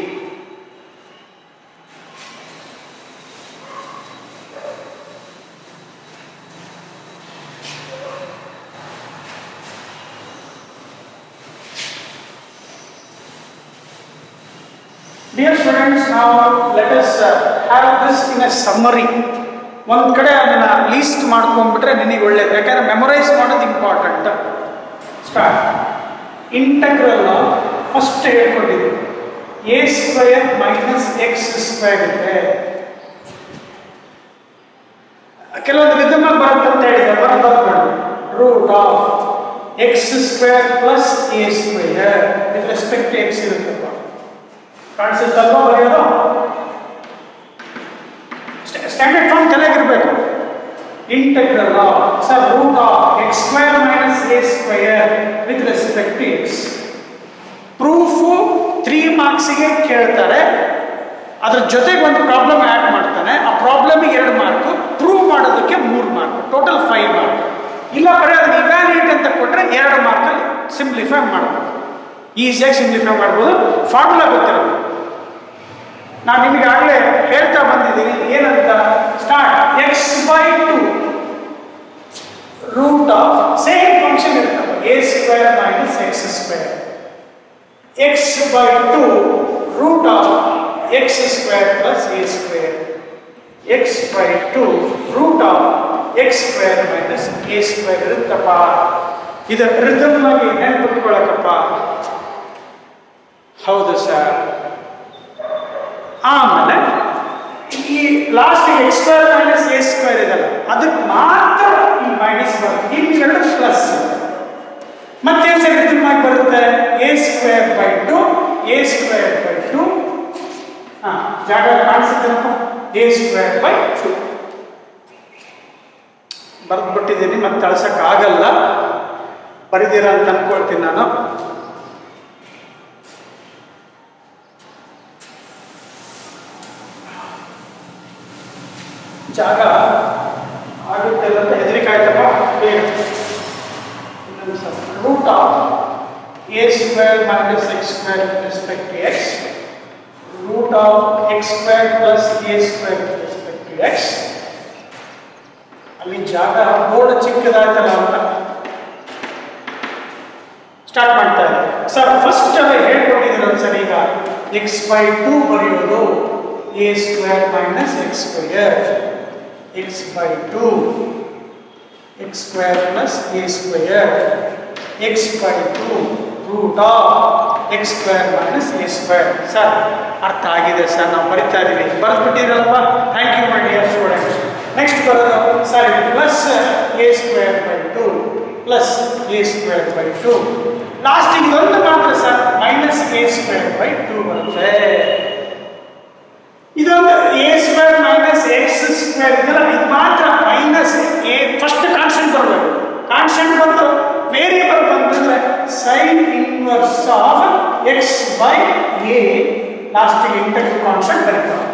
Dear students, now let us have this in a summary. ಒಂದು ಕಡೆ ಅದನ್ನ list ಮಾಡ್ಕೊಂಡ್ಬಿಟ್ರೆ ನಿನಗೆ ಒಳ್ಳೇದು, ಯಾಕಂದ್ರೆ memorise ಮಾಡೋದು important. Start. Integral first ಹೇಳ್ಕೊಂಡಿದ್ದು a square minus x square ಇದೆ. ಕೆಲವೊಂದು ರಿದಮ್ ಬರುತ್ತೆ ಅಂತ ಹೇಳಿದೆ, ಬರೋದು root of x square plus a square with respect to x ಇರುತ್ತಪ್ಪ. ಕಾಣಿಸುತ್ತಲ್ವ ಬರೆಯೋದು? ಸ್ಟ್ಯಾಂಡರ್ಡ್ ಫಾರ್ಮ್ ತಲೆಗಿರ್ಬೇಕು. Integral of sir root of x square minus a square with respect to x. Proof 3 ಮಾರ್ಕ್ಸಿಗೆ ಕೇಳ್ತಾರೆ, ಅದ್ರ ಜೊತೆಗೆ ಒಂದು ಪ್ರಾಬ್ಲಮ್ ಆ್ಯಡ್ ಮಾಡ್ತಾನೆ. ಆ ಪ್ರಾಬ್ಲಮಿಗೆ 2 ಮಾರ್ಕು, ಪ್ರೂವ್ ಮಾಡೋದಕ್ಕೆ 3 ಮಾರ್ಕ್, ಟೋಟಲ್ 5 ಮಾರ್ಕ್. ಇಲ್ಲ ಬರೀ ಅದನ್ನ ಇವ್ಯಾಲ್ಯೂಯೇಟ್ ಅಂತ ಕೊಟ್ಟರೆ 2 ಮಾರ್ಕಲ್ಲಿ ಸಿಂಪ್ಲಿಫೈ ಮಾಡ್ಬೋದು, ಈಸಿಯಾಗಿ ಸಿಂಪ್ಲಿಫೈ ಮಾಡ್ಬೋದು. ಫಾರ್ಮುಲಾ ಗೊತ್ತಿರೋದು ನಾನು ನಿಮಗೆ ಆಗಲೇ ಹೇಳ್ತಾ ಬಂದಿದ್ದೀನಿ. ಏನಂತ? Start. X by 2 root of same function ಇರ್ತದೆ, a square minus x square. X by 2 root of x square plus a square. X by 2 root of x square minus a square ಇರುತ್ತಪ್ಪ. ಇದು ರಿದಮ್ನಾಗಿ ನೆನ್ಪಿಟ್ಕೊಳಕಪ್ಪ. ಹೌದು ಸರ್. ಆಮೇಲೆ ಈ last x square minus a square ಇದಲ್ಲ, ಅದಕ್ಕೆ ಮಾತ್ರ ಈ ಮೈನಸ್ ಬರುತ್ತೆ, ಇವೆರಡು ಪ್ಲಸ್. ಮತ್ತೇನು ಸರ್ ರಿದಮ್ನಾಗಿ ಬರುತ್ತೆ? A square by 2 a square by 2. ಜಾಗ ಕಾಣಿಸುತ್ತೇನಪ್ಪ? ಎ ಸ್ಕ್ವೇರ್ ಬೈ 2 ಬರೆದ್ಬಿಟ್ಟಿದ್ದೀನಿ, ಮತ್ತೆ ಅಳ್ಸಕ್ಕಾಗಲ್ಲ, ಬರೆದಿರ ಅಂತ ಅನ್ಕೊಳ್ತೀನಿ ನಾನು. ಜಾಗ ಆಗುತ್ತೆ ಅಂತ ಹೆದರಿಕೆ ಆಯ್ತಪ್ಪ. Root of a square minus x square respect to x, root of x square plus a square respect to x. ಅಲ್ಲಿ ಜಾಗ ಬೋರ್ಡ್ ಚಿಕ್ಕದಾಯ್ತಲ್ಲ ಅಂತ ಸ್ಟಾರ್ಟ್ ಮಾಡ್ತಾ ಇದ್ದಾರೆ. ಸರ್ ಫಸ್ಟ್ ಅಲ್ಲಿ ಹೇಳ್ಕೊಟ್ಟಿದ್ರು ಸರ್, ಈಗ ಎಕ್ಸ್ ಬೈ 2 ಬರೆಯೋದು a square minus x square, x by 2 x square plus a square, x by 2 root of x square minus a square. Sir ಅರ್ಥ ಆಗಿದೆ ಸರ್, ನಾವು ಬರಿತಾ ಇದ್ದೀವಿ. ಬರೆದ್ಬಿಟ್ಟಿರಲ್ಲಪ್ಪ, thank you my dear students. Next ಬರೋದು sir plus a square by 2 plus a square by 2. ಲಾಸ್ಟಿಗೆ ಇದೊಂದು ಮಾತ್ರ sir minus a square by 2 ಬರುತ್ತೆ. ಇದೊಂದು a square minus x square ಇದೆಲ್ಲ, ಇದು ಮಾತ್ರ ಮೈನಸ್ ಎ. ಫಸ್ಟ್ ಕಾನ್ಸ್ಟೆಂಟ್ ಬರಬೇಕು, ಕಾನ್ಸ್ಟೆಂಟ್ ಬಂದು ವೇರಿಯಬಲ್ ಬಂತಂದ್ರೆ sine inverse of x by a, ಲಾಸ್ಟಿಗೆ ಇಂಟಗ್ರಲ್ ಕಾನ್ಸ್ಟೆಂಟ್ ಬರೀತಾರೆ.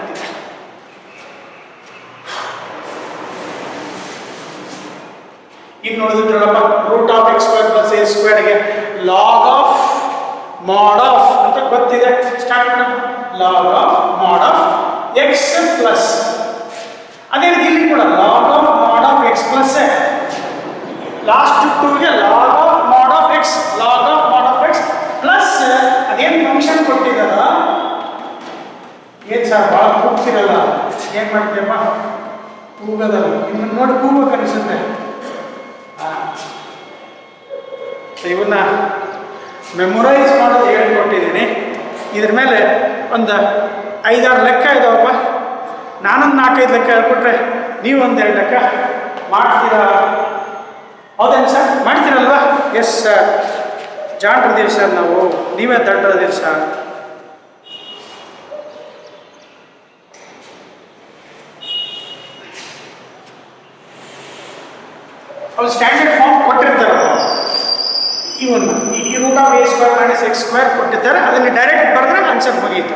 ಇನ್ನು ನೋಡಿದ್ರಲ್ಲಪ್ಪ, root of x square plus a ಸ್ಕ್ವೇರ್ಗೆ ಲಾಗ್ ಆಫ್ ಮಾಡ್ ಆಫ್ ಅಂತ ಗೊತ್ತಿದೆ. ಸ್ಟಾರ್ಟ್ ಮಾಡೋಣ. Log of mod of x plus, ಅದೇ ರೀತಿ ಇಲ್ಲಿ ಕೂಡ log of mod of x plus, last 2ಗೆ log of mod of x, log of mod of x plus ಅದೇನು ಫಂಕ್ಷನ್ ಕೊಟ್ಟಿದ್ದಾರ. ಏನ್ ಸರ್ ಭಾಳ ಕೂಗ್ತಿರಲ್ಲ, ಏನ್ ಮಾಡ್ತೀಯಪ್ಪ? ಕೂಗೋದಲ್ಲ, ಇನ್ನು ನೋಡಿ ಕೂಗೋಕೆ ಅನಿಸುತ್ತೆ. ಇವನ್ನ ಮೆಮೊರೈಸ್ ಮಾಡೋದು ಹೇಳ್ಕೊಟ್ಟಿದ್ದೀನಿ. ಇದ್ರ ಮೇಲೆ ಒಂದು 5-6 ಲೆಕ್ಕ ಇದಾವಪ್ಪ. ನಾನೊಂದು 4-5 ಲೆಕ್ಕ ಹೇಳ್ಕೊಟ್ರೆ ನೀವೊಂದು 2 ಲೆಕ್ಕ ಮಾಡ್ತೀರಾ? ಹೌದೇನು ಸರ್? ಮಾಡ್ತೀರಲ್ವಾ? ಎಸ್ ಸರ್, ಜಾಣ್ರದೀವಿ ಸರ್ ನಾವು, ನೀವೇ ದಡ್ಡರದೀವಿ ಸರ್. ಅವ್ರು ಸ್ಟ್ಯಾಂಡರ್ಡ್ ಫಾರ್ಮ್ ಕೊಟ್ಟಿರ್ತಾರಲ್ಲ, ಇವನ್ನ root of a square minus x square ಕೊಟ್ಟಿದ್ದಾರೆ, ಅದನ್ನು ಡೈರೆಕ್ಟ್ ಬರೆದ್ರೆ ಆನ್ಸರ್ ಮುಗೀತು.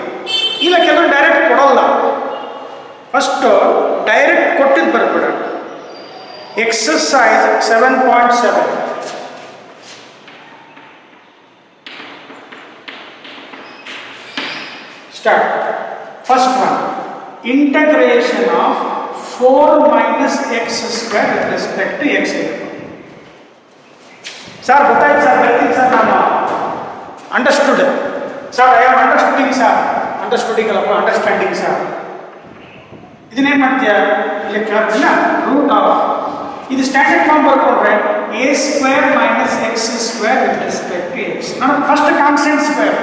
ಇಲ್ಲ ಕೆಲವರು ಡೈರೆಕ್ಟ್ ಕೊಡೋಲ್ಲ, ಫಸ್ಟ್ ಡೈರೆಕ್ಟ್ ಕೊಟ್ಟಿದ್ದು ಬರ್ಬಿಡ. Exercise 7.7 start. First one, integration of 4 minus x square with respect to x. Sir ಗೊತ್ತಾಯ್ತು ಸರ್, ಬರ್ತೀನಿ ಸರ್, ನಾನು understood sir, I am understanding sir, understanding ಅಲ್ಲಪ್ಪ ಅಂಡರ್ಸ್ಟ್ಯಾಂಡಿಂಗ್ ಸರ್. ಇದನ್ನೇನು ಮಾಡ್ತೀಯ ಇಲ್ಲಿ ಕೇಳ್ತಿಲ್ಲ, ರೂಟ್ ಆಫ್ ಇದು ಸ್ಟ್ಯಾಂಡರ್ಡ್ ಫಾರ್ಮ್ ಬರ್ಕೊಂಡ್ರೆ a square minus x square with respect to x. ನಾನು first constant square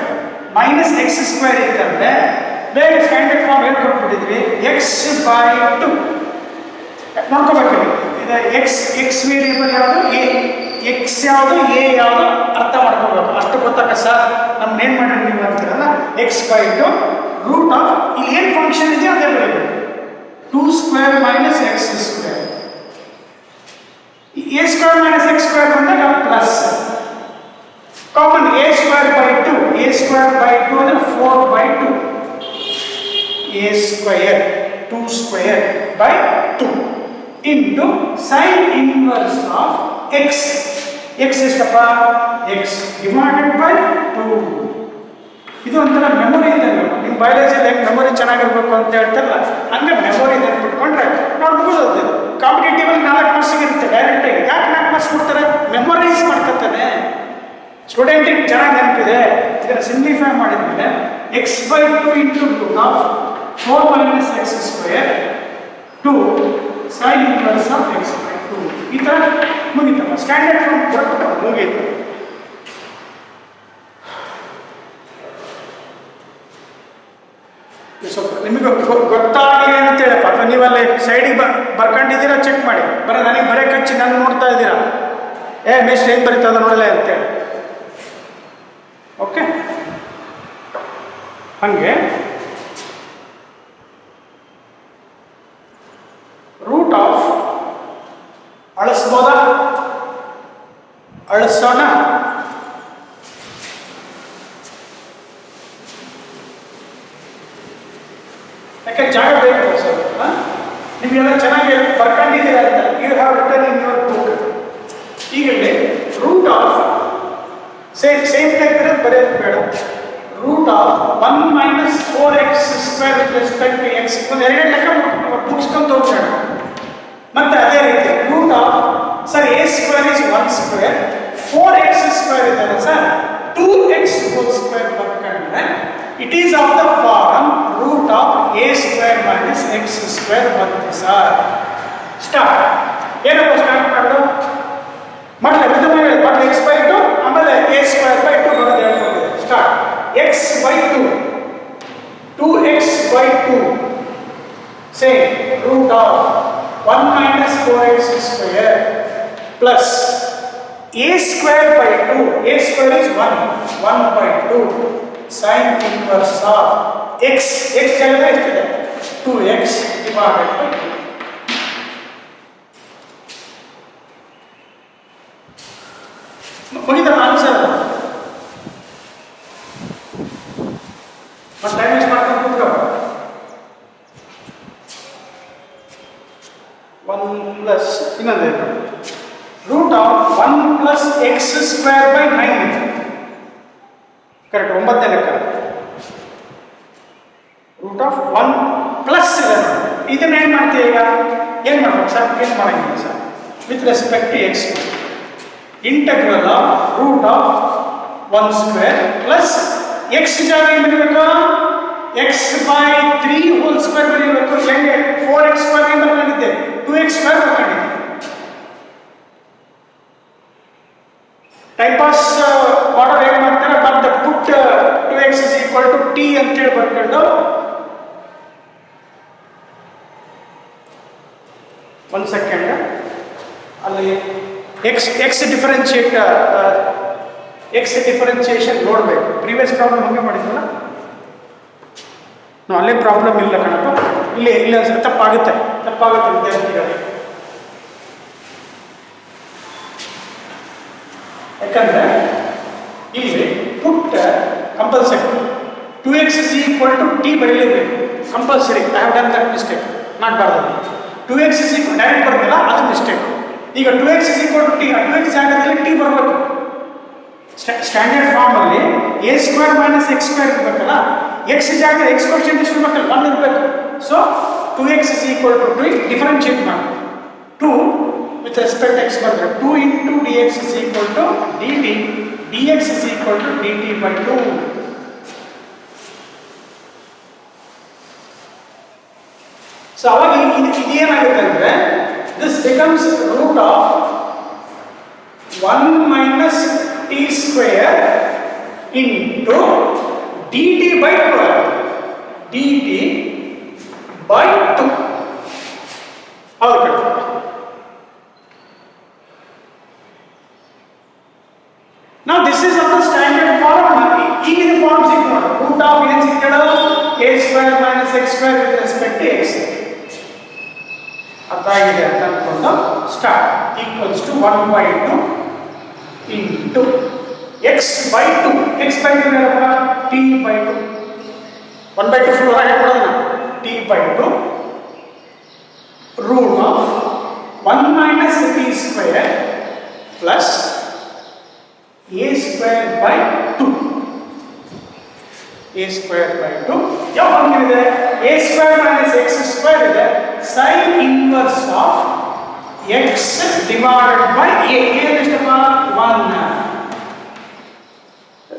minus x square ಇತ್ತಂದ್ರೆ ಬೇರೆ ಸ್ಟ್ಯಾಂಡರ್ಡ್ ಫಾರ್ಮ್ ಏನು ಕೊಟ್ಬಿಟ್ಟಿದ್ವಿ, ಎಕ್ಸ್ ಬೈ 2 ನೋಡ್ಕೋಬೇಕು. ಇದು ಎಕ್ಸ್ ವೇರಿಯಬಲ್ ಯಾವುದು, ಎ ಎಕ್ಸ್ ಯಾವುದು, ಎ ಯಾವುದು ಅರ್ಥ ಮಾಡ್ಕೋಬೇಕು. ಅಷ್ಟು ಗೊತ್ತಾಗ ಸರ್ ನಮ್ಗೆ ಏನು ಮಾಡಿ ನೀವು ಅಂತೀರಲ್ಲ, ಎಕ್ಸ್ ಬೈ 2 ರೂಟ್ ಆಫ್ ಇಲ್ಲಿ ಏನು ಫಂಕ್ಷನ್ ಇದೆಯೋ ಅದೇ ಬರೀಬೇಕು, 2 square minus x square. A square minus x square ಬಂದಾಗ plus common a square by 2, a square by 2 ಅಂದರೆ 4 by 2, a square 2 square by 2 into sine inverse of x. X ಎಷ್ಟಪ್ಪ, x divided by 2. ಇದು ಒಂಥರ memory ಇದೆ. ನಿಮ್ಮ ಬಯಾಲಜಿಯಲ್ಲಿ ಹೆಂಗೆ memory ಚೆನ್ನಾಗಿರ್ಬೇಕು ಅಂತ ಹೇಳ್ತಾರಲ್ಲ, ಹಂಗೆ ಮೆಮೊರಿ ನೆನ್ಪಿಟ್ಕೊಂಡ್ರೆ ನಾವು ಮುಗಿದೋದು. ಕಾಂಪಿಟೇಟಿವಲ್ಲಿ 4 ಮಾರ್ಕ್ಸಿಗೆ ಇರುತ್ತೆ ಡೈರೆಕ್ಟಾಗಿ. ಯಾಕೆ 4 ಮಾರ್ಕ್ಸ್ ಕೊಡ್ತಾರೆ, ಮೆಮೊರೈಸ್ ಮಾಡ್ಕೊತಾನೆ. ಸ್ಟೂಡೆಂಟಿಗೆ ಚೆನ್ನಾಗಿ ನೆನಪಿದೆ. ಇದನ್ನು ಸಿಂಪ್ಲಿಫೈ ಮಾಡಿದ್ಮೇಲೆ x by 2 into root of 4 minus x square 2 sine inverse of x by 2. ಈ ಥರ ಮುಗಿತಮ್ಮ, ಸ್ಟ್ಯಾಂಡರ್ಡ್ ಫಾರ್ಮ್ ಕೊಟ್ಟು ಮುಗೀತು. ಸ್ವಲ್ಪ ನಿಮಗೆ ಗೊತ್ತಾಗಲಿ ಅಂತೇಳಪ್ಪ, ಅಥವಾ ನೀವಲ್ಲಿ ಸೈಡಿಗೆ ಬರ್ಕೊಂಡಿದ್ದೀರಾ ಚೆಕ್ ಮಾಡಿ. ಬರೀ ನನಗೆ ಬರೀ ಕಚ್ಚಿ ನಾನು ನೋಡ್ತಾ ಇದ್ದೀರಾ, ಮೆಸ್ಟ್ ಹೆಂಗೆ ಬರೀತದ ನೋಡಲ್ಲ ಅಂತೇಳಿ. ಓಕೆ, ಹಾಗೆ ರೂಟ್ ಆಫ್ ಅಳಿಸ್ಬೋದಾ, ಅಳಿಸೋಣ. ಯಾಕೆ ಜಾಗ ಬೇಕು ಸರ್, ನಿಮಗೆಲ್ಲ ಚೆನ್ನಾಗಿ ಬರ್ಕೊಂಡಿದ್ದೀರಾ ಅಂತ. You have written in your book. ಈಗಲೇ ರೂಟ್ ಆಫ್ ಸೇಮ್ ಟೈಪ್ ಇರೋದು ಬರೆಯೋದು ಬೇಡ. Root of 1 minus 4x square with respect to x. ಒಂದು ಎರಡೇ ಲೆಕ್ಕ ಮುಗಿಸ್ಕೊಂಡು ಹೋಗ್ಬೇಡ. ಮತ್ತೆ ಅದೇ ರೀತಿ root of sir a square is 1 square, 4x square ಇದೆಯಲ್ಲ ಸರ್, 2x ಹೋಲ್ ಸ್ಕ್ವೇರ್ ಬರ್ಕೊಂಡ್ರೆ it is of the form root of a square minus x square ಬರುತ್ತೆ ಸರ್. ಸ್ಟಾರ್ಟ್. ಏನಪ್ಪ ಸ್ಟಾರ್ಟ್ ಮಾಡೋದು, ಮೊದಲು ಮೊದಲು ಎಕ್ಸ್ ಬೈ 2, ಆಮೇಲೆ ಎ ಸ್ಕ್ವೇರ್ ಬೈ 2 ಬರೋದು ಹೇಳ್ಕೊಂಡಿದೆ. Start. X by 2, 2x by 2 say root of 1 minus 4x square plus a square by 2, a square is 1 by 2 sin inverse of x. x ಜಾಗದ ಎಷ್ಟಿದೆ, 2x divided by 2. ಮುಗಿದ answer. ಮತ್ತೆ time waste ಮಾಡ್ಕೊಂಡು ಕೂತ್ಕೋ. 1 plus ಇನ್ನೊಂದೇನು, root of 1 plus x square by 9. Correct, 9ನೇ ಲೆಕ್ಕ. Root of 1 plus ಇದನ್ನ ಏನು ಮಾಡ್ತೀವಿ ಈಗ, ಏನು ಮಾಡ್ಬೇಕು ಸರ್, ಏನು ಮಾಡಂಗಿಲ್ಲ sir. With respect to x integral of root of 1 square plus x ಜಾಗ ಏನು ಬರೀಬೇಕು, ಎಕ್ಸ್ ಬೈ 3 ಹೋಲ್ ಸ್ಕ್ವೇರ್ ಬರೀಬೇಕು. ಹೆಂಗೆ 4x ಸ್ಕ್ವೇರ್ ಏನು ಬರ್ಕೊಂಡಿದ್ದೆ, 2x ಸ್ಕ್ವೇರ್ ಬರ್ಕೊಂಡಿದ್ದೆ. ಟೈಮ್ ಪಾಸ್ ಮಾಡೋರು ಏನು ಮಾಡ್ತಾರೆ, ಮತ್ತೆ ಪುಟ್ 2x is equal to t ಅಂತೇಳಿ ಬರ್ಕೊಂಡು 1 ಸೆಕೆಂಡ್ ಅಲ್ಲಿ ಎಕ್ಸ್ ಡಿಫರೆನ್ಷಿಯೇಷನ್ ನೋಡಬೇಕು. ಪ್ರೀವಿಯಸ್ ಪ್ರಾಬ್ಲಮ್ ಹಂಗೆ ಮಾಡಿದ್ವಲ್ಲ ನಾವು, ಅಲ್ಲೇ ಪ್ರಾಬ್ಲಮ್ ಇಲ್ಲ ಕಣಪ್ಪ. ಇಲ್ಲಿ ಒಂದ್ಸರಿ ತಪ್ಪಾಗುತ್ತೆ ವಿದ್ಯಾರ್ಥಿಗಳಿಗೆ. ಯಾಕಂದ್ರೆ compulsory 2x is equal to t ಬರೀಲೇಬೇಕು compulsory. I have done that mistake, ಮಾಡಬಾರ್ದು. 2x is equal ಡೈರೆಕ್ಟ್ ಬರಲ್ಲ, ಅದು ಮಿಸ್ಟೇಕ್. ಈಗ 2x is equal to t, 2x ಜಾಗದಲ್ಲಿ t ಬರಬೇಕು. ಸ್ಟ್ಯಾಂಡರ್ಡ್ ಫಾರ್ಮ್ ಅಲ್ಲಿ a square minus x square ಇರಬೇಕಲ್ಲ, x ಜಾಗ x ಕೋಎಫಿಷಿಯಂಟ್ ಎಷ್ಟು ಇರಬೇಕಲ್ಲ, 1 ಇರಬೇಕು. So 2x is equal to 2 differentiate ಮಾಡಿ 2 with respect to x ಬರೆದ್ರೆ 2 into dx is equal to dt, dx is equal to dt by 2. So ಅವಾಗ ಇದೇನಾಗುತ್ತೆ ಅಂದ್ರೆ this becomes root of 1 minus t square into dt by 2, dt by 2. ಹೌದು. Now this is of the standard form. ಈಗಿನ form ಸಿಕ್ತು ನೋಡಿ, root of ಏನು ಸಿಕ್ತಡ a square minus x square with respect to x. ಅರ್ಥ ಆಗಿದೆ ಅಂತ ಅನ್ಕೊಂಡು start equals to 1 by 2 into x by 2. x by 2 ಏನಪ್ಪ, t by 2. 1 by 2 ಫುಲ್ ಹೊರಗೆ ಕೊಡೋಣ, t by 2 root of 1 minus t square plus a square by 2. a square by 2 ಯಾವ form ಇದೆ, a square minus x square ಇದೆ, sin inverse of x divided by a. ಎಷ್ಟಪ್ಪ, 1.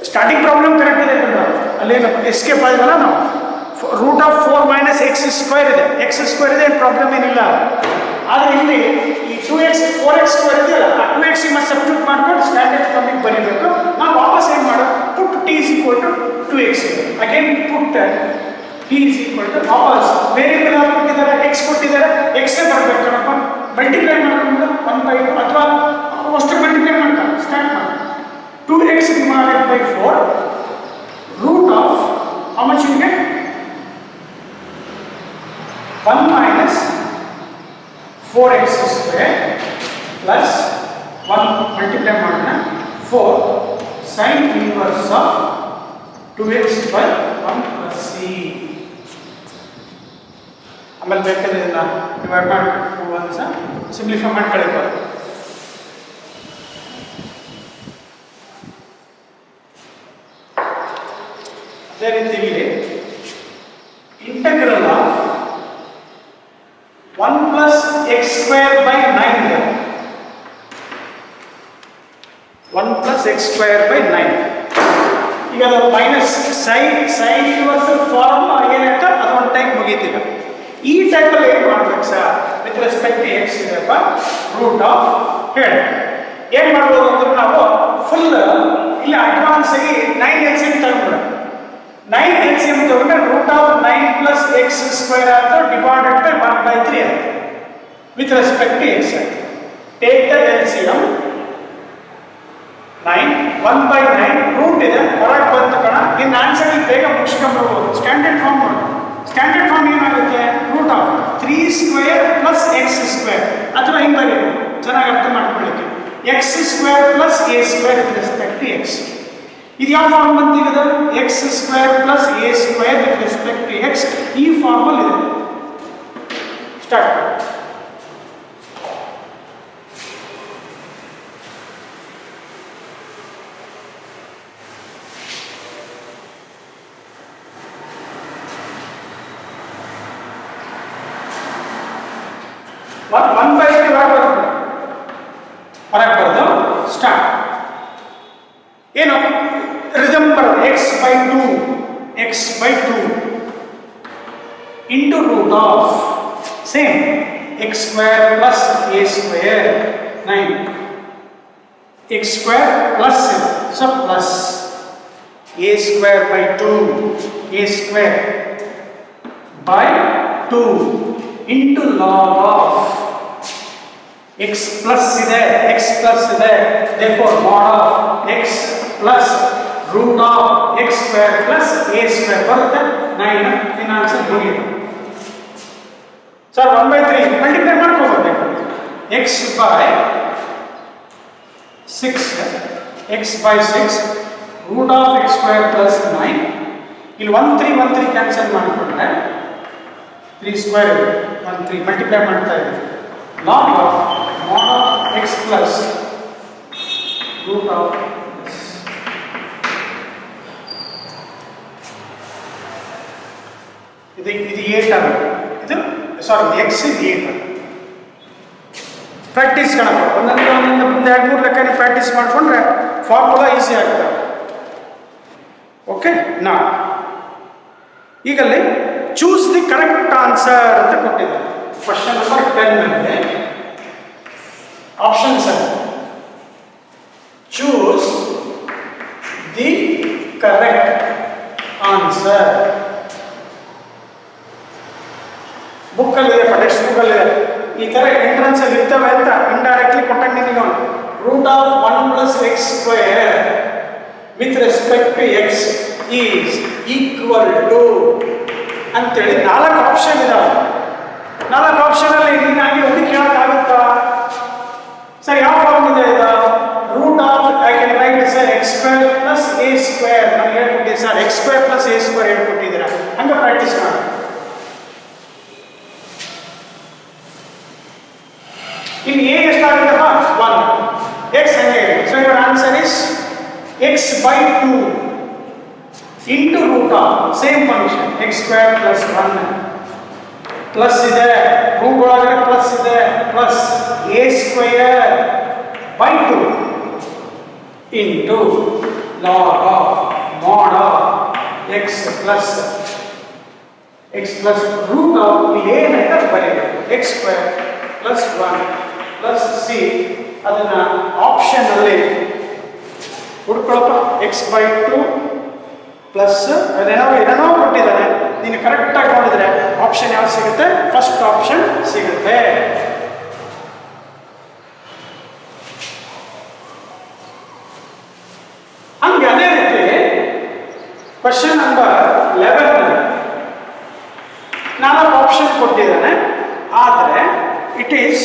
Starting problem correct ಇದೆ ಕಣ್ಣ, ಅಲ್ಲೇನಪ್ಪ escape ಆಯ್ತಲ್ಲ ನಾವು. Root of 4 minus x square ಇದೆ, x square ಇದೆ, ಪ್ರಾಬ್ಲಮ್ ಏನಿಲ್ಲ. ಆದರೆ ಇಲ್ಲಿ ಈ 2x 4x ಸ್ಕ್ವೇರ್ ಇದೆಯಲ್ಲ, ಆ 2x ಮತ್ತೆ ಸಬ್ಸ್ಟಿಟ್ಯೂಟ್ ಮಾಡ್ಕೊಂಡು ಸ್ಟ್ಯಾಂಡರ್ಡ್ ಫಾರ್ಮಿಗೆ ಬರೀಬೇಕು. ನಾವು ವಾಪಸ್ ಏನು ಮಾಡೋದು, ಪುಟ್ t is equal to 2x, again put t is equal to ವಾಪಸ್ ವೇರಿಯಬಲ್ ಯಾರು ಕೊಟ್ಟಿದ್ದಾರೆ, x ಕೊಟ್ಟಿದ್ದಾರೆ, x ಬರಬೇಕು ಕಣಪ್ಪ. ಮಲ್ಟಿಪ್ಲೈ ಮಾಡ್ಕೊಂಡು 1 by 2 ಅಥವಾ ಅಷ್ಟು ಮಲ್ಟಿಪ್ಲೈ ಮಾಡ್ತಾರೆ, ಸ್ಟಾರ್ಟ್ ಮಾಡಿ 2x divided by 4 root of how much you get, 1 minus 4x square plus 1 multiply ಮಾಡೋಣ 4 sin inverse of 2x by 1 plus c. ಆಮೇಲೆ ಬೇಕಾದ್ರೆ ಇದನ್ನ ಡಿವೈಡ್ ಮಾಡಿ ಒಂದು ಸಿಂಪ್ಲಿಫೈ ಮಾಡ್ಕೊಳ್ಳಿ. ಅದೇ ರೀತಿ ಇಲ್ಲಿ integral of 1 plus x square by 9 ಇದೆ, 1 plus x square by 9. ಈಗ ಅದು ಮೈನಸ್ ಸೈನ್ ಇನ್ವರ್ಸ್ ಫಾರ್ಮ್ ಏನಾಯ್ತು, ಅದು ಒಂದು ಟೈಪ್ ಮುಗೀತೀಗ. ಈ ಟೈಪಲ್ಲಿ ಏನು ಮಾಡ್ಬೇಕು sir, with respect to x ಇದೆಯಪ್ಪ, ರೂಟ್ ಆಫ್ ಹೇಳಿ ಏನು ಮಾಡ್ಬೋದು ಅಂದ್ರೆ ನಾವು ಫುಲ್ ಇಲ್ಲಿ ಅಡ್ವಾನ್ಸ್ ಆಗಿ 9 LCM ತಗೊಂಡ್ರೆ 9 LCM ತಗೊಂಡ್ರೆ root of 9 plus x square ಆಯ್ತು ಡಿವೈಡೆಡ್ ಬೈ 1 by 3 ಆಯ್ತು with respect to x. Take the LCM 9 1 by 9 root ಇದೆ ಹೊರಗೆ ಬಂತು ಕಣ. ಇನ್ನು ಆನ್ಸರ್ ಬೇಗ ಮುಗಿಸ್ಕೊಂಡ್ಬರ್ಬೋದು. ಸ್ಟ್ಯಾಂಡರ್ಡ್ ಫಾರ್ಮ್ ನೋಡಿ, ಸ್ಟ್ಯಾಂಡರ್ಡ್ ಫಾರ್ಮ್ ಏನಾಗುತ್ತೆ, root of 3 square plus x square ಅಥವಾ ಹಿಂಗೆ ಬರೀಬೇಕು, ಚೆನ್ನಾಗಿ ಅರ್ಥ ಮಾಡ್ಕೊಳ್ಳಿಕ್ಕೆ, x square plus a square with respect to x. ಇದು ಯಾವ form ಬಂತೀಗದ, x square plus a square with respect to x, ಈ ಫಾರ್ಮಲ್ಲಿ ಇದೆ. ಸ್ಟಾರ್ಟ್ ಮಾಡಿ. ಒನ್ ಬೈ ಹೊರಗೆ ಬರೋದು ಸ್ಟಾರ್ಟ್. ಏನು ರಿದಮ್ ಬರೋದು, x by 2 into root of same x square plus a square 9 x square plus so plus a square by 2 a square by 2 into log of x plus ಇದೆ, therefore mod of x plus root of x square plus a square ಬರುತ್ತೆ 9. ಇನ್ನು answer ಮುಗಿಯಿತು sir. 1 by 3 multiply ಮಾಡ್ಕೋಬೇಕು, x by 6 x by 6 root of x square plus 9. ಇಲ್ಲಿ 1 3 cancel ಮಾಡಿಕೊಂಡ್ರೆ 3 square 1 3 multiply ಮಾಡ್ತಾ ಇದ್ದೀವಿ. Log of mod of x plus root of ಇದು 8 ಆಗುತ್ತೆ. ಇದು ಸಾರಿ ಎಕ್ಸ್ ಇದು 8. ಪ್ರಾಕ್ಟೀಸ್ ಕಾಣಬೇಕು. ಒಂದೊಂದು 2-3 ಲೆಕ್ಕನೇ ಪ್ರಾಕ್ಟೀಸ್ ಮಾಡಿಕೊಂಡ್ರೆ ಫಾರ್ಮುಲಾ ಈಸಿ ಆಗುತ್ತೆ. ಓಕೆ, ನಾ ಈಗಲ್ಲಿ ಚೂಸ್ ದಿ ಕರೆಕ್ಟ್ ಆನ್ಸರ್ ಅಂತ ಕೊಟ್ಟಿದ್ದಾರೆ. ಕ್ವಶನ್ ನಂಬರ್ 10 ನಲ್ಲಿ options choose the correct answer. ಬುಕ್ಕಲ್ಲಿದೆ, ಟೆಕ್ಸ್ಟ್ ಬುಕ್ಕಲ್ಲಿದೆ. ಈ ಥರ ಎಂಟ್ರೆನ್ಸ್ ಅಲ್ಲಿ ಇರ್ತವೆ ಅಂತ ಇಂಡೈರೆಕ್ಟ್ಲಿ ಕೊಟ್ಟಂಗೆ ನಿಮಗೆ root of 1 plus x square with respect to x is equal to ಅಂತೇಳಿ 4 ಆಪ್ಷನ್ ಇದಾವೆ. 4 ಆಪ್ಷನಲ್ಲಿ ನೀನಾಗಿ ಒಂದು ಕೇಳೋಕ್ಕಾಗುತ್ತಾ? ಸರ್ ಯಾವ ಫಾರ್ಮ್ ಇದೆ ಇದು? Root of I can write sir x square plus a square. ನಾನು ಹೇಳ್ಕೊಟ್ಟಿದ್ದೆ sir x square plus a square ಹೇಳ್ಕೊಟ್ಟಿದ್ದೀರಾ, ಹಂಗೆ ಪ್ರಾಕ್ಟೀಸ್ ಮಾಡಿ. ಇಲ್ಲಿ ಎ ಎಷ್ಟಾಗುತ್ತಪ್ಪ? 1. ಎಕ್ಸ್ ಹಂಗೆ ಇದೆ. So your answer is x by 2 into root of same function x square plus 1 plus ಇದೆ, root ಒಳಗಡೆ ಪ್ಲಸ್ ಇದೆ, plus a square by 2 into log of mod of x plus root of ಇಲ್ಲಿ ಏನಂತ ಬರೀಬೇಕು x square plus 1 plus c. ಅದನ್ನ option ಅಲ್ಲಿ ಹುಡ್ಕೊಳಪ್ಪ. X by 2 plus ಏನೇನೋ ಕೊಟ್ಟಿದ್ದಾರೆ. ನೀನು ಕರೆಕ್ಟಾಗಿ ನೋಡಿದ್ರೆ ಆಪ್ಷನ್ ಯಾವ್ದು ಸಿಗುತ್ತೆ? ಫಸ್ಟ್ ಆಪ್ಷನ್ ಸಿಗುತ್ತೆ. ಹಂಗೆ ಅದೇ ರೀತಿ ಕ್ವಶನ್ ನಂಬರ್ 11 4 ಆಪ್ಷನ್ ಕೊಟ್ಟಿದ್ದಾನೆ. ಆದರೆ it is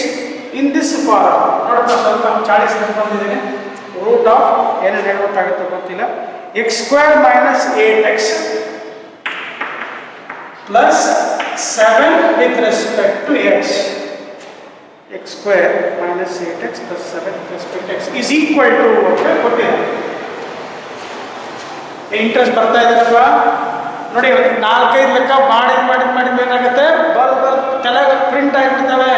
in this form. ನೋಡಪ್ಪ, ಸ್ವಲ್ಪ 40 ಬಂದಿದ್ದೇನೆ. ರೂಟ್ ಆಫ್ ಏನೇನು ಹೇಳ್ಬೇಕಾಗುತ್ತೆ ಗೊತ್ತಿಲ್ಲ. X square minus 8x plus 7 with respect to x. X square minus 8x plus 7 with respect x is equal to ಅಂತ ಕೊಟ್ಟಿದ್ದಾರೆ. ಇಂಟ್ರೆಸ್ಟ್ ಬರ್ತಾ ಇದೆ ಅಥವಾ ನೋಡಿ, 4-5 ಲೆಕ್ಕ ಮಾಡಿದ ಏನಾಗುತ್ತೆ, ತಲೆ ಪ್ರಿಂಟ್ ಆಗಿಬಿಡ್ತವೆ.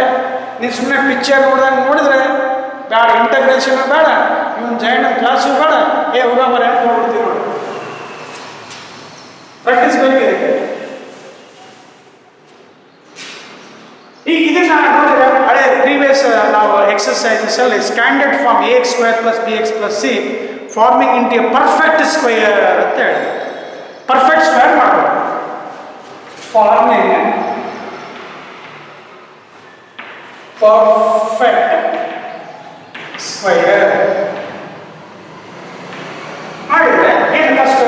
ನೀವು ಸುಮ್ಮನೆ ಪಿಕ್ಚರ್ ನೋಡಿದ್ರೆ ಬೇಡ, ಇಂಟಗ್ರೇಷನ್ ಬೇಡ, ಇವನು ಜೈನ ಕ್ಲಾಸು ಬೇಡ, ಹುಡುಗ ಮರ ನೋಡ್ಬಿಡ್ತೀವಿ. ನೋಡಿ, ಪ್ರಾಕ್ಟೀಸ್ ಬೇಕಿದೆ. ಈಗ ಇದನ್ನ ನೋಡಿದ್ರೆ ಹಳೆ ಪ್ರೀವಿಯಸ್ ನಾವು ಎಕ್ಸರ್ಸೈಸಸ್ ಅಲ್ಲಿ standard form a x square plus b x plus c forming into a perfect square ಅಂತ ಹೇಳಿ ಪರ್ಫೆಕ್ಟ್ ಸ್ಕ್ವೇರ್ ಮಾಡಬೇಕು. ಫಾರ್ಮಿಂಗ್ ಪರ್ಫೆಕ್ಟ್ ಸ್ಕ್ವೇರ್ ಮಾಡಿದ್ರೆ ಏನು ಫಸ್ಟ್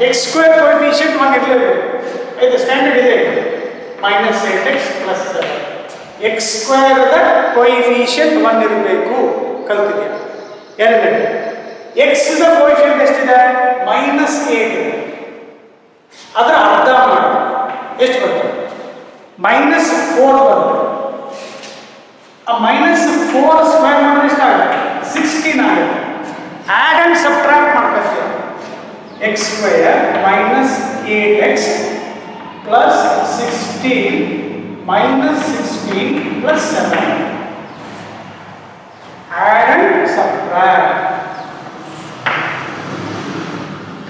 ಎಕ್ಸ್ ಸ್ಕ್ವೇರ್ ಕೋಎಫಿಷಿಯಂಟ್ 1 ಇರಲೇಬೇಕು. ಇದು ಸ್ಟ್ಯಾಂಡರ್ಡ್ ಇದೆ. Minus 8x plus x square coefficient 1 ಇರಬೇಕು. ಕಲ್ತಿದ್ಯಾ? ಎರಡನೇ ಎಕ್ಸ್ ಕೋಎಫಿಷಿಯಂಟ್ ಎಷ್ಟಿದೆ? -8 ಇದೆ. ಅದರ ಅರ್ಧ ಮಾಡಿ ಎಷ್ಟು ಬರ್ತದೆ? -4 ಬರ್ತದೆ. ಆ -4 ಸ್ಕ್ವೇರ್ ಮಾಡಿದ್ರೆ ಎಷ್ಟಾಗುತ್ತೆ? 16 ಆಗುತ್ತೆ. ಆಡ್ ಅಂಡ್ ಸಬ್ಟ್ರಾಕ್ಟ್ ಮಾಡ್ಕೊತೀವಿ. X square minus 8x plus 16 minus 16 plus 7 add and subtract.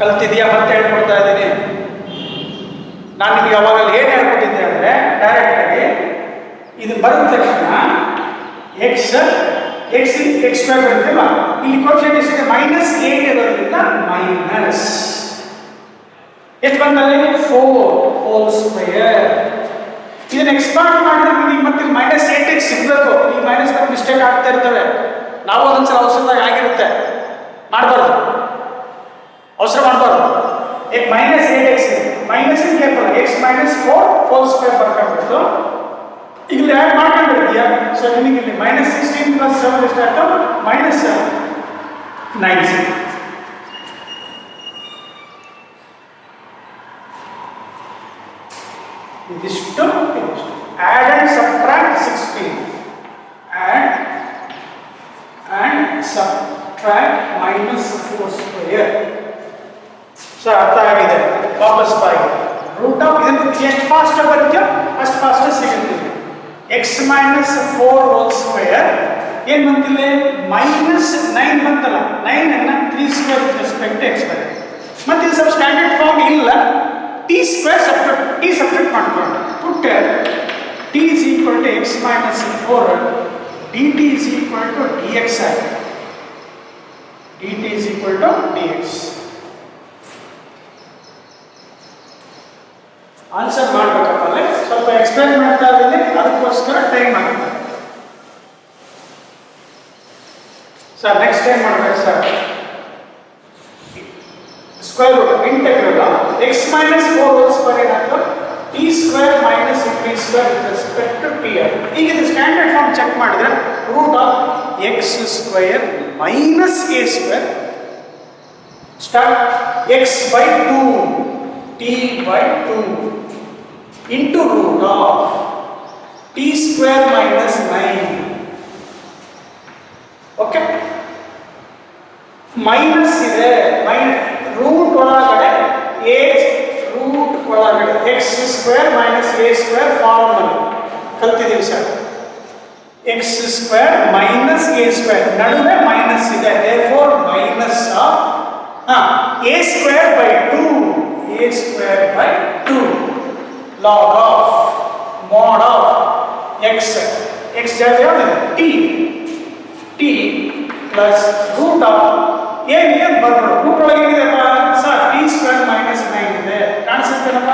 ಕಲ್ತಿದ್ಯಾ? ಮತ್ತೆ ಹೇಳ್ಕೊಡ್ತಾ ಇದ್ದೀನಿ. ನಾನು ನಿಮಗೆ ಅವಾಗಲ್ಲಿ ಏನು ಹೇಳ್ಕೊಟ್ಟಿದ್ದೆ ಅಂದರೆ ಡೈರೆಕ್ಟ್ ಆಗಿ ಇದು ಬರೆದ ತಕ್ಷಣ ಎಕ್ಸ್ ಸ್ಕ್ವೇರ್ ಬರುತ್ತಲ್ಲ, ಇಲ್ಲಿ ಕೋಎಫಿಷಿಯಂಟ್ ಎಷ್ಟಿದೆ? -8 ಇರೋದ್ರಿಂದ ಮೈನಸ್ ಎಷ್ಟು ಬಂದಲ್ಲಿ 4 ಹೋಲ್ ಸ್ಕ್ವೇರ್. ಇದನ್ನ ಎಕ್ಸ್ಪಾಂಡ್ ಮಾಡಿದ್ರೆ ನಿಮಗೆ ಮತ್ತೆ -8x ಸಿಗಬೇಕು. ಈ ಮೈನಸ್ ಮಿಸ್ಟೇಕ್ ಆಗ್ತಾ ಇರ್ತವೆ. ನಾವು ಒಂದೊಂದ್ಸಲ ಅವಸರದಾಗ ಆಗಿರುತ್ತೆ, ಮಾಡಬಾರ್ದು, ಅವಸರ ಮಾಡಬಾರ್ದು. -8x minus x -4 whole square ಬರ್ಕೊಂಡ್ಬಿಟ್ಟು ಇಲ್ಲಿ ಆ್ಯಡ್ ಮಾಡ್ಕೊಂಡಿರ್ತೀಯ. ಸೊ ನಿಮಗೆ ಇಲ್ಲಿ -16 ಪ್ಲಸ್ 7 ಎಷ್ಟಾಯ್ತು? -9. add and subtract 16 and subtract minus 4 square. So ಅರ್ಥ ಆಗಿದೆ. ವಾಪಸ್ ಬಾಯಿ ರೂಟ್ ಆಫ್ ಇದನ್ನು ಎಷ್ಟು ಫಾಸ್ಟ್ ಬರುತ್ತೋ ಅಷ್ಟು ಫಾಸ್ಟ್ ಸಿಗುತ್ತೆ. ಎಕ್ಸ್ ಮೈನಸ್ 4 ಹೋಲ್ ಸ್ಕ್ವೇರ್ ಏನು ಬಂತಿಲ್ಲ, ಮೈನಸ್ 9 ಬಂತಲ್ಲ, 9 ಅನ್ನ 3 ಸ್ಕ್ವೇರ್ ರೆಸ್ಪೆಕ್ಟ್ ಎಕ್ಸ್ ಬರುತ್ತೆ. ಮತ್ತೆ ಇದು ಸ್ವಲ್ಪ ಸ್ಟ್ಯಾಂಡರ್ಡ್ ಫಾರ್ಮ್ ಇಲ್ಲ, ಟಿ ಸ್ಕ್ವೇರ್ ಸಪ್ರೇಟ್ ಮಾಡ್ಕೊಂಡು ಪುಟ್ಟ t is equal to x minus 4 d t is equal to d x ಆಗಿದೆ. D t is equal to d x. Answer ಮಾಡಬೇಕಪ್ಪ ಅಲ್ಲೇ ಸ್ವಲ್ಪ ಎಕ್ಸ್ಪ್ಲೈನ್ ಮಾಡ್ತಾ ಇದ್ದೀನಿ, ಅದಕ್ಕೋಸ್ಕರ ಟೈಮ್ ಆಗುತ್ತೆ ಸರ್. ನೆಕ್ಸ್ಟ್ ಟೈಮ್ ಮಾಡಬೇಕು sir. Square root integral of x minus 4 whole square ಏನಾಯ್ತು, t square minus t square with respect to t r. ಈಗ ಇದು ಸ್ಟ್ಯಾಂಡರ್ಡ್ ಫಾರ್ಮ್ ಚೆಕ್ ಮಾಡಿದ್ರೆ root of x square minus a square start x by 2 t by 2 into root of t square minus 9. Okay, minus ಇದೆ, root ಒಳಗಡೆ a root ಒಳಗಡೆ x square minus a square form ಅಲ್ಲಿ ಕಲ್ತಿದ್ದೀವಿ sir. x square minus a square ನಡುವೆ minus ಇದೆ, therefore minus of a square by 2 a square by 2 log of mod of x ಜಾಸ್ತಿ ಯಾವ್ದಿದೆ t plus root of ಏನಿದೆ ಬರ್ಬೋದು. Root ಒಳಗೆ ಏನಿದೆಪ್ಪ ಸರ್, ಟಿ ಸ್ಕ್ವೇರ್ ಮೈನಸ್ 9 ಇದೆ, ಕಾಣಿಸುತ್ತೇನಪ್ಪ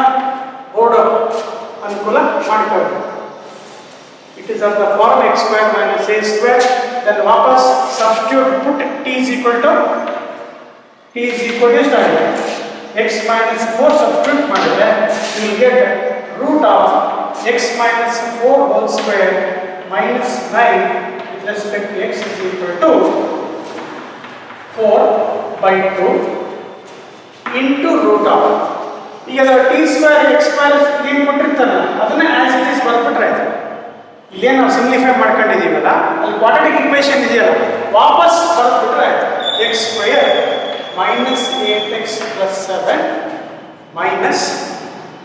ಬೋರ್ಡ್ ಅನುಕೂಲ ಮಾಡ್ಕೊಳ್ಳಿ. It is of the form x square minus a square. Then ವಾಪಸ್ substitute put t is equal to ಎಷ್ಟು ಆಗಿದೆ, ಎಕ್ಸ್ ಮೈನಸ್ 4 ಸಬ್ಸ್ಟಿಟ್ಯೂಟ್ ಮಾಡಿದ್ರೆ you will get root of x minus 4 whole square minus 9 with respect to x is equal to 4 by 2 into root of ಈಗ t square x square ಏನು ಕೊಟ್ಟಿರ್ತಾರಲ್ಲ ಅದನ್ನ as it is ಬರ್ಬಿಟ್ರೆ ಆಯ್ತು. ಇಲ್ಲೇ ನಾವು simplify ಮಾಡ್ಕೊಂಡಿದ್ದೀವಲ್ಲ, ಅಲ್ಲಿ quadratic equation ಇದೆಯಲ್ಲ, ವಾಪಸ್ ಬರ್ಬಿಟ್ರೆ ಆಯ್ತು. x square minus 8x plus 7 minus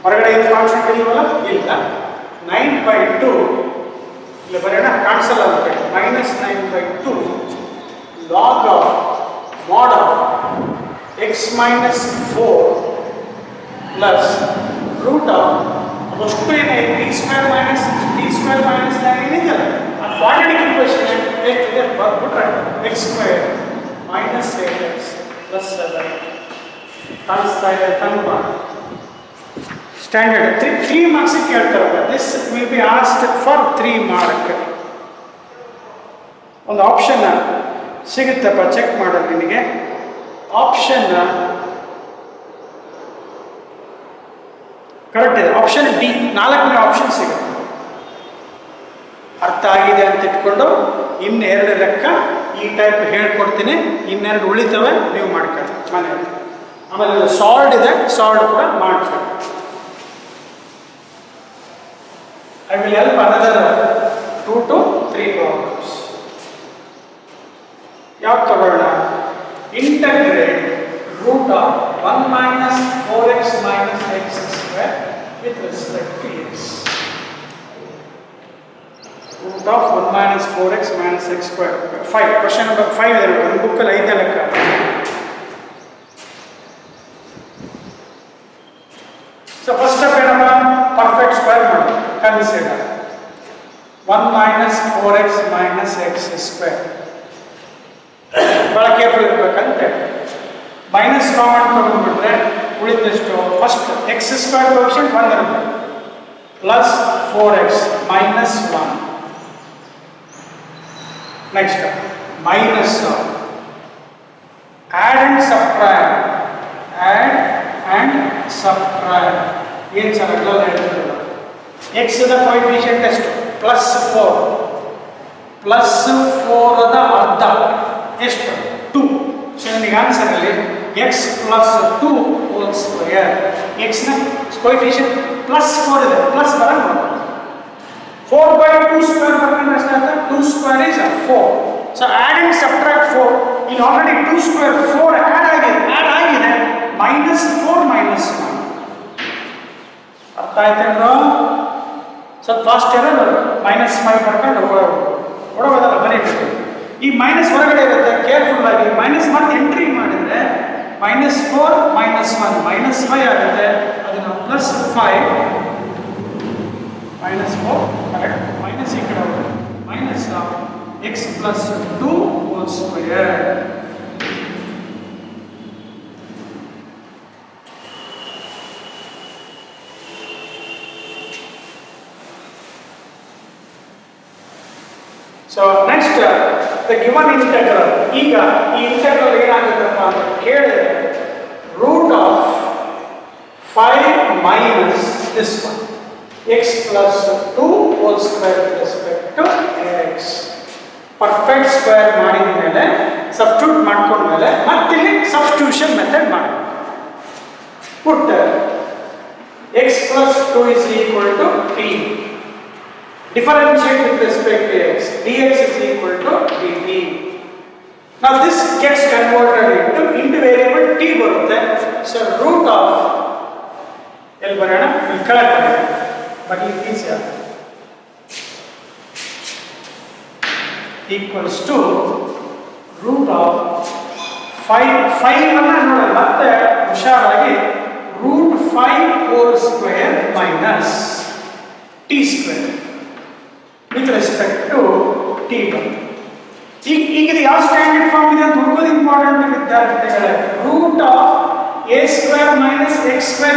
ಹೊರಗಡೆ ಏನು ಕಾನ್ಸ್ಟೆಂಟ್ ಇಲ್ವಲ್ಲ, ಇಲ್ಲ, 9 by 2 ಇಲ್ಲಿ ಬರೋಣ, ಕಾಣಿಸಲ್ಲ ಅಂತ minus 9 by 2 log of mod of x minus 4 plus root of ಅಷ್ಟು ಏನಾಯ್ತು ಟಿ ಸ್ಕ್ವೇರ್ ಮೈನಸ್ 9 ಏನಿದೆಯಲ್ಲ ಆ ಕ್ವಾಡ್ರಾಟಿಕ್ ಇಕ್ವೇಷನ್ ಎಷ್ಟಿದೆ ಬರ್ಬಿಟ್ರೆ x square minus 8x plus 7 ಕಾಣಿಸ್ತಾ ಇದೆ ತಂದು ಮಾಡಿ. ಸ್ಟ್ಯಾಂಡರ್ಡ್ 3 ಮಾರ್ಕ್ಸ್ ಕೇಳ್ತಾರೆ. This will be asked for 3 mark. ಒಂದು ಆಪ್ಷನ್ ಸಿಗುತ್ತಪ್ಪ, ಚೆಕ್ ಮಾಡೋದು ನಿನಗೆ. ಆಪ್ಷನ್ ಕರೆಕ್ಟ್ ಇದೆ, ಆಪ್ಷನ್ ಡಿ 4ನೇ ಆಪ್ಷನ್ ಸಿಗುತ್ತೆ. ಅರ್ಥ ಆಗಿದೆ ಅಂತ ಇಟ್ಕೊಂಡು ಇನ್ನೆರಡು ಲೆಕ್ಕ ಈ ಟೈಪ್ ಹೇಳ್ಕೊಡ್ತೀನಿ, ಇನ್ನೆರಡು ಉಳಿತವೆ, ನೀವು ಮಾಡ್ಕೊಳ್ಳಿ ಮನೆಯಲ್ಲಿ. ಆಮೇಲೆ ಸಾಲ್ಡ್ ಇದೆ, ಸಾಲ್ಡ್ ಕೂಡ ಮಾಡ್ಕೊಳ್ಳಿ. I will help another 2 to 3 problems. ಯಾವ್ದು ತಗೊಳ್ಳೋಣ? Integrate root of 1 minus 4x minus x square with respect to x. Root of 1 minus 4x minus x square. 5. Question number 5 ಇದೆ ನೋಡಿ, ಒಂದು ಬುಕ್ಕಲ್ಲಿ 5 ಲೆಕ್ಕ. ಸೊ ಫಸ್ಟ್ ಸ್ಟೆಪ್ ಏನಪ್ಪ, ಪರ್ಫೆಕ್ಟ್ ಸ್ಕ್ವೇರ್ ಮಾಡಿ consider 1 minus 4x minus x square. ಬಹಳ careful ಇರಬೇಕಂತೆ. Minus common ತಗೊಂಡ್ಬಿಟ್ರೆ ಉಳಿದಷ್ಟು ಫಸ್ಟ್ ಎಕ್ಸ್ ಸ್ಕ್ವೇರ್ ಕೋಎಫಿಷಿಯಂಟ್ 1 ಇರುತ್ತೆ plus 4x minus 1. Next minus add and subtract, add and subtract. ಏನು ಸರ್ ಎಲ್ಲ ಹೇಳ್ತಿರಲ್ಲ, ಎಕ್ಸ್ ದ ಕೋಎಫಿಷಿಯಂಟ್ ಎಷ್ಟು ಪ್ಲಸ್ 4, ಪ್ಲಸ್ 4 ದ ಅರ್ಧ ಎಷ್ಟು 2. ಸೊ ನನಗೆ ಆನ್ಸರಲ್ಲಿ ಎಕ್ಸ್ ಪ್ಲಸ್ 2 ಹೋಲ್ ಸ್ಕ್ವೇರ್. ಎಕ್ಸ್ನ ಕೋಎಫಿಷಿಯಂಟ್ ಪ್ಲಸ್ 4 ಇದೆ, ಪ್ಲಸ್ ಬರಲ್ಲ, 4 by 2 square ಬರ್ಕೊಂಡ್ರೆ ಎಷ್ಟಾಗುತ್ತೆ? 2 square is 4. So add and subtract 4. ಇಲ್ಲಿ ಆಲ್ರೆಡಿ 2 square 4 ಆಡ್ ಆಗಿದೆ -4 -1. ಅರ್ಥ ಆಯ್ತೇನೋ? ಸ್ವಲ್ಪ ಫಾಸ್ಟ್ ಇರೋದು -5 ಬರ್ಕೊಂಡು ಹೊಡೋದಲ್ಲ ಬರೀಬೇಕು. ಈ ಮೈನಸ್ ಹೊರಗಡೆ ಇರುತ್ತೆ, ಕೇರ್ಫುಲ್ ಆಗಿ ಮೈನಸ್ ಮಾಡಿ ಎಂಟ್ರಿ ಮಾಡಿದ್ರೆ -4 -1 -5 ಆಗುತ್ತೆ. ಅದನ್ನು +5 -4 ಕರೆಕ್ಟ್, ಮೈನಸ್ ಈ ಕಡೆ ಹೋಗುತ್ತೆ minus x + 2 whole square. So next the given integral. ಈಗ ಈ ಇಂಟೆಗ್ರಲ್ ಏನಾಗುತ್ತಪ್ಪ ಅಂತ ಕೇಳಿದ್ರೆ √5 minus this one x + 2 whole square with respect to x. Perfect square ಮಾಡಿದ ಮೇಲೆ ಸಬ್ಸ್ಟಿಟ್ಯೂಟ್ ಮಾಡ್ಕೊಂಡ್ಮೇಲೆ ಮತ್ತಿಲ್ಲಿ ಸಬ್ಸ್ಟಿಟ್ಯೂಷನ್ ಮೆಥಡ್ ಮಾಡಿ ಪುಟ್ x + 2 = t. Differentiate with respect to x. dx is equal to dt. Now this gets converted into variable t ಬರುತ್ತೆ. So root of ಎಲ್ಲಿ ಬರೋಣ? ಇಲ್ಲಿ ಕೆಳಗೆ ಬರೋಣ. But it is equals to root of 5 ಅನ್ನ ನೋಡೋಣ. ಮತ್ತೆ ಹುಷಾರಾಗಿ √5 whole square minus t square with respect to t. ಈಗ ಇದು ಯಾವ ಸ್ಟ್ಯಾಂಡರ್ಡ್ ಫಾರ್ಮ್ ಇದೆ ಅಂತ ಹುಡುಕೋದು ಇಂಪಾರ್ಟೆಂಟ್ ವಿದ್ಯಾರ್ಥಿಗಳೇ. √a² - x²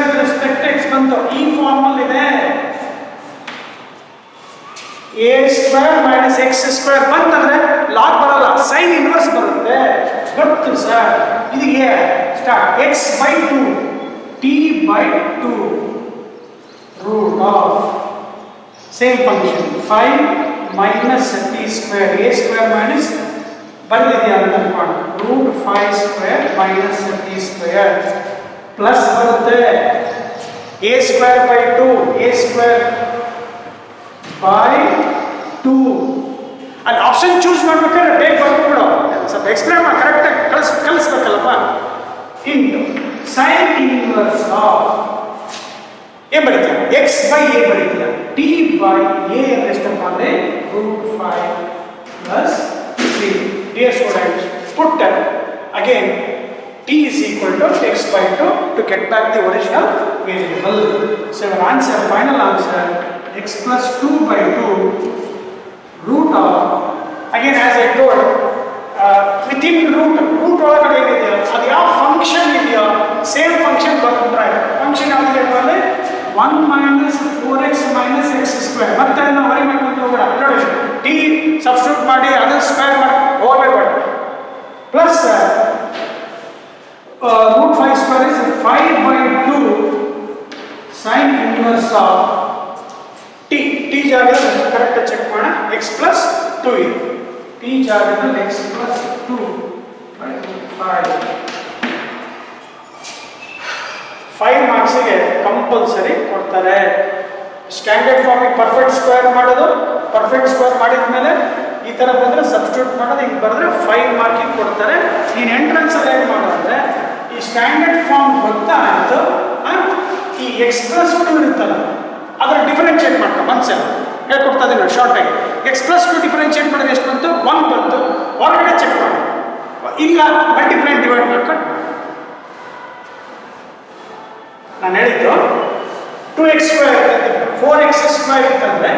with respect to x ಬಂತು, ಈ ಫಾರ್ಮ್ ಅಲ್ಲಿ ಇದೆ. a² - x² ಬಂತಂದ್ರೆ ಲಾಗ್ ಬರಲ್ಲ, ಸೈನ್ ಇನ್ವರ್ಸ್ ಬರುತ್ತೆ. ಗೊತ್ತು ಸರ್. ಇದಕ್ಕೆ start x/2 t/2 √ same function 5 minus t square a square minus ಬಂದಿದೆಯಾ ಅಂತ ಅನ್ಕೊಂಡು √5 square minus t square plus ಬರುತ್ತೆ a²/2 a²/2. ಅಲ್ಲಿ ಆಪ್ಷನ್ ಚೂಸ್ ಮಾಡ್ಬೇಕಾದ್ರೆ ಬೇಗ ಬರ್ಬಿಡು, ಸ್ವಲ್ಪ ಎಕ್ಸ್ಪ್ಲೇನ್ ಮಾಡಿ ಕರೆಕ್ಟಾಗಿ ಕಳಿಸ್ಬೇಕಲ್ಲಪ್ಪ. ಇಂಟು ಸೈನ್ ಇನ್ವರ್ಸ್ ಆಫ್ ಏನು ಬರೀತೀಯ? x/a ಬರೀತೀಯ. t/a ಎಷ್ಟಪ್ಪ ಅಂದರೆ √5 + 3. Dear students, put again t is equal to x/2 to get back the original variable. So our answer, final answer, x + 2/2 root of, again as I told, within root ಒಳಗಡೆ ಏನಿದೆಯೋ ಅದು ಯಾವ function ಇದೆಯೋ same function ಬರ್ಕೊಂಡ್ರೆ function ಯಾವ್ದು ಅಂದರೆ 1 - 4x - x². ಮತ್ತೆ ನಾವು worry ಮಾಡ್ಕೊಂಡು ಹೋಗೋಣ. ನೋಡಿ ಟಿ ಸಬ್ಸ್ಟಿಟ್ಯೂಟ್ ಮಾಡಿ ಅದು ಸ್ಕ್ವೇರ್ ಮಾಡಿ ಹೋಗಬೇಡ. Plus √5² is 5/2 sin inverse of t. t ಜಾಗದಲ್ಲಿ ಕರೆಕ್ಟ್ ಚೆಕ್ ಮಾಡೋಣ. x + 2 ಇದೆ. t ಜಾಗದಲ್ಲಿ x + 2/5. 5 ಮಾರ್ಕ್ಸಿಗೆ ಕಂಪಲ್ಸರಿ ಕೊಡ್ತಾರೆ. ಸ್ಟ್ಯಾಂಡರ್ಡ್ ಫಾರ್ಮಿಗೆ ಪರ್ಫೆಕ್ಟ್ ಸ್ಕ್ವೇರ್ ಮಾಡೋದು, ಪರ್ಫೆಕ್ಟ್ ಸ್ಕ್ವೇರ್ ಮಾಡಿದ ಮೇಲೆ ಈ ಥರ ಬಂದರೆ ಸಬ್ಸ್ಟಿಟ್ಯೂಟ್ ಮಾಡೋದು, ಹಿಂಗೆ ಬರೆದ್ರೆ 5 ಮಾರ್ಕಿಗೆ ಕೊಡ್ತಾರೆ. ನೀನು ಎಂಟ್ರೆನ್ಸಲ್ಲಿ ಏನು ಮಾಡೋದ್ರೆ ಈ ಸ್ಟ್ಯಾಂಡರ್ಡ್ ಫಾರ್ಮ್ ಗೊತ್ತಾಯಿತು, ಈ x + 2 ಇರುತ್ತಲ್ಲ ಅದರ ಡಿಫರೆನ್ಷಿಯೇಟ್ ಮಾಡ್ಕೊ ಮನ್ಸಲ್ಲಿ ಹೇಳ್ಕೊಡ್ತಾ ಇದ್ದೀನಿ ಶಾರ್ಟಾಗಿ. x + 2 ಡಿಫರೆನ್ಷಿಯೇಟ್ ಮಾಡೋದು ಎಷ್ಟು ಬಂತು? 1 ಬಂತು. ಹೊರಗಡೆ ಚೆಕ್ ಮಾಡಿ, ಇಲ್ಲ ಮಲ್ಟಿಪ್ಲೈ ಡಿವೈಡ್ ಮಾಡ್ಕೊಂಡು ನಾನು ಹೇಳಿದ್ದು 2x² 4x² ಇತ್ತಂದ್ರೆ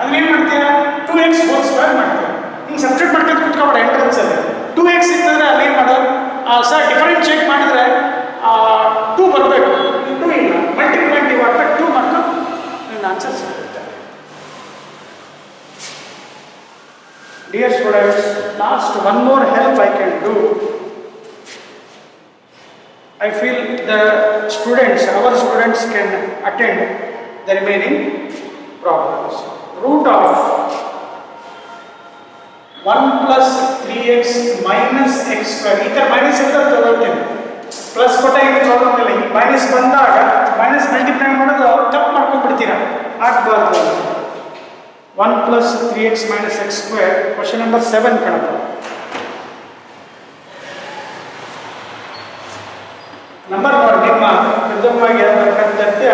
ಅದನ್ನೇನು ಮಾಡ್ತೀಯ? 2x ಹೋಲ್ ಸ್ಕ್ವೇರ್ ಮಾಡ್ತೀಯ. ಹಿಂಗೆ ಸಬ್ಸ್ಟಿಟ್ಯೂಟ್ ಮಾಡ್ಕೊಂಡು ಕುತ್ಕೊಬೇಡ ಎಂಟ್ರೆನ್ಸಲ್ಲಿ. 2x ಇತ್ತಂದ್ರೆ ಅಲ್ಲಿ ಏನು ಮಾಡೋದು? ಸರ್ ಡಿಫರೆನ್ಷಿಯೇಟ್ ಮಾಡಿದರೆ 2 ಬರಬೇಕು. 2 ಇಲ್ಲ, ಮಲ್ಟಿಪ್ಲೈ ಡಿವೈಡ್ ಬೈ 2 ಮಾಡ್ಕೊಂಡು ನನ್ನ ಆನ್ಸರ್ ಸಿಗುತ್ತೆ. Dear students, last one more help I can do. I feel the students, our students can attend the remaining problems. Root of 1 + 3x - x². ಈ ಥರ ಮೈನಸ್ ಅಂತ ತಗೊಳ್ತೇನೆ. Plus ಕೊಟ್ಟ ಏನು ಪ್ರಾಬ್ಲಮ್ ಇಲ್ಲ. ಈ ಮೈನಸ್ ಬಂದಾಗ ಮೈನಸ್ ಮಲ್ಟಿಪ್ಲೈ ಮಾಡೋದು ತಪ್ಪು ಮಾಡ್ಕೊಂಡ್ಬಿಡ್ತೀರ, ಆಗಬಾರ್ದು. 1 plus 3x minus x square. Question number 7 ಕಣಪ್ಪ. ನಂಬರ್ ನೋಡಿ ನಿಮ್ಮ ಕೃತವಾಗಿ ಬರಬೇಕಂತೆ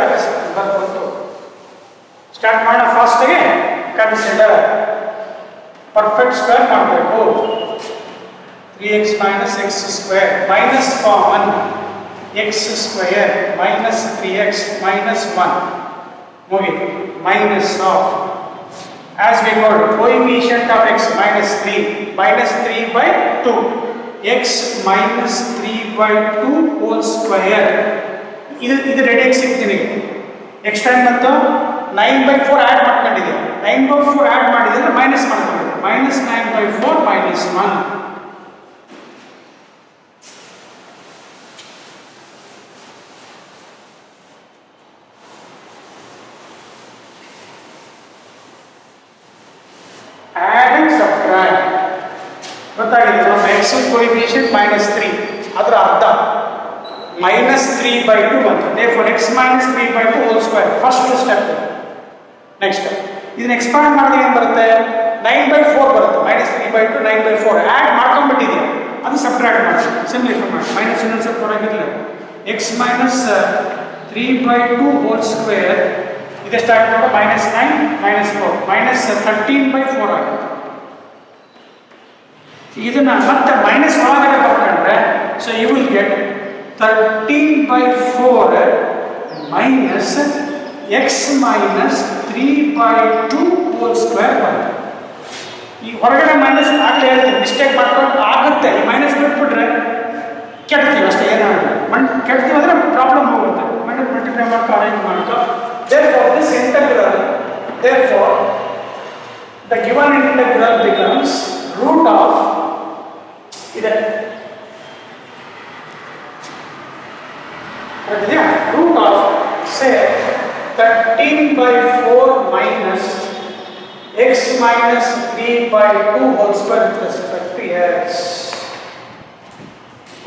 ಬರ್ಕೊಂಡು ಸ್ಟಾರ್ಟ್ ಮಾಡೋಣ. ಫಾಸ್ಟ್ಗೆ ಕನ್ಸಿಡರ್ ಪರ್ಫೆಕ್ಟ್ ಸ್ಕ್ವೇರ್ ಮಾಡಬೇಕು. 3x minus x square minus common x square minus 3x minus 1 ಮುಗಿತು. minus of as we got coefficient of x minus 3 by 2 x minus 3 by 2 whole square. ಇದು ready ಸಿಗ್ತೀನಿ. Next time ಬಂತು 9 by 4 add ಮಾಡ್ಕೊಂಡಿದ್ದೀವಿ. 9 by 4 add ಮಾಡಿದ್ರೆ minus ಮಾಡ್ಕೊಂಡಿದ್ದೀವಿ. minus 9 by 4 minus 1. Add and subtract. ಗೊತ್ತಾಗಿದೆ ನಮ್ಮ x coefficient -3 ಅದರ ಅರ್ಧ -3 by 2 ಬಂತು. therefore x minus 3 by 2 whole square first step. Next ಇದನ್ನ ಎಕ್ಸ್ಪಾಂಡ್ ಮಾಡಿದ್ರೆ ಏನು ಬರುತ್ತೆ? 9 by 4 ಬರುತ್ತೆ. -3 by 2 9 by 4 ಆ್ಯಡ್ ಮಾಡ್ಕೊಂಡ್ಬಿಟ್ಟಿದ್ದೀವಿ. ಅದು ಸಬ್ಟ್ರಾಕ್ಟ್ ಮಾಡಿ ಸಿಂಪ್ಲಿಫೈ ಮಾಡಿ ಮೈನಸ್ ಇನ್ನೊಂದು ಸ್ವಲ್ಪ ಹೊರಗಿರಲಿಲ್ಲ. x minus 3 by 2 whole square ಇದೆಷ್ಟು ಆಗುತ್ತೆ? -9 -4 -13 by 4 ಆಗುತ್ತೆ. ಇದನ್ನ ಮತ್ತೆ ಮೈನಸ್ ಒಳಗಡೆ ಬರ್ಕೊಂಡ್ರೆ so you will get 13 by 4 minus x minus 3 by 2 whole square ಬರುತ್ತೆ. ಈ ಹೊರಗಡೆ ಮೈನಸ್ ಆಗಲೇ ಹೇಳ್ತೀನಿ, ಮಿಸ್ಟೇಕ್ ಮಾಡ್ಕೊಂಡು ಆಗುತ್ತೆ. ಈ ಮೈನಸ್ ಬಿಟ್ಬಿಟ್ರೆ ಕೆಡ್ತೀವಿ ಅಷ್ಟೇ, ಏನಾಗುತ್ತೆ ಕೆಡ್ತೀವಿ ಅಂದರೆ ಪ್ರಾಬ್ಲಮ್ ಹೋಗುತ್ತೆ. ಮೈನಸ್ ಮಲ್ಟಿಪ್ಲೈ ಮಾಡ್ಕೊ ಅರೇಂಜ್ ಮಾಡ್ಕೊ. therefore this integral, therefore the given integral becomes root of ಇದೆ root of say 13 by 4 minus x minus 3 by 2 whole square with respect to x.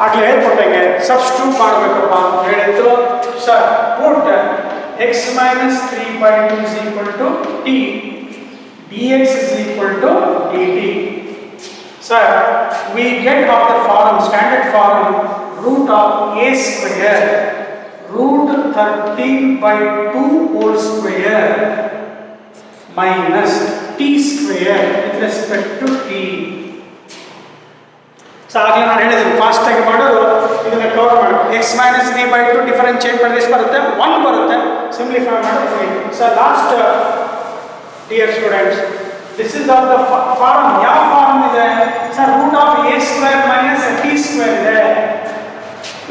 ಆಗಲೇ ಹೇಳ್ಕೊಟ್ಟಂಗೆ ಸಬ್ಸ್ಟಿಟ್ಯೂಟ್ ಮಾಡಬೇಕಪ್ಪ ಅಂತ ಹೇಳಿದ್ರು sir. put x minus 3 by 2 is equal to t, dx is equal to dt. Sir, we get of the form, standard form, root of a square, root 13 by 2 whole square minus t square with respect to t. So ಆಗಲೇ ನಾನು ಹೇಳಿದ್ದೀನಿ ಫಾಸ್ಟಾಗಿ ಮಾಡೋದು ಇದನ್ನು cover ಮಾಡಿ. x minus 3 by 2 differentiate ಮಾಡಿದ್ರೆ ಎಷ್ಟು ಬರುತ್ತೆ? 1 ಬರುತ್ತೆ. ಸಿಂಪ್ಲಿಫೈ ಮಾಡೋದು. So last dear students, this is of the form. ಯಾವ ಫಾರ್ಮ್ ಇದೆ sir? Root of a square minus t square ಇದೆ.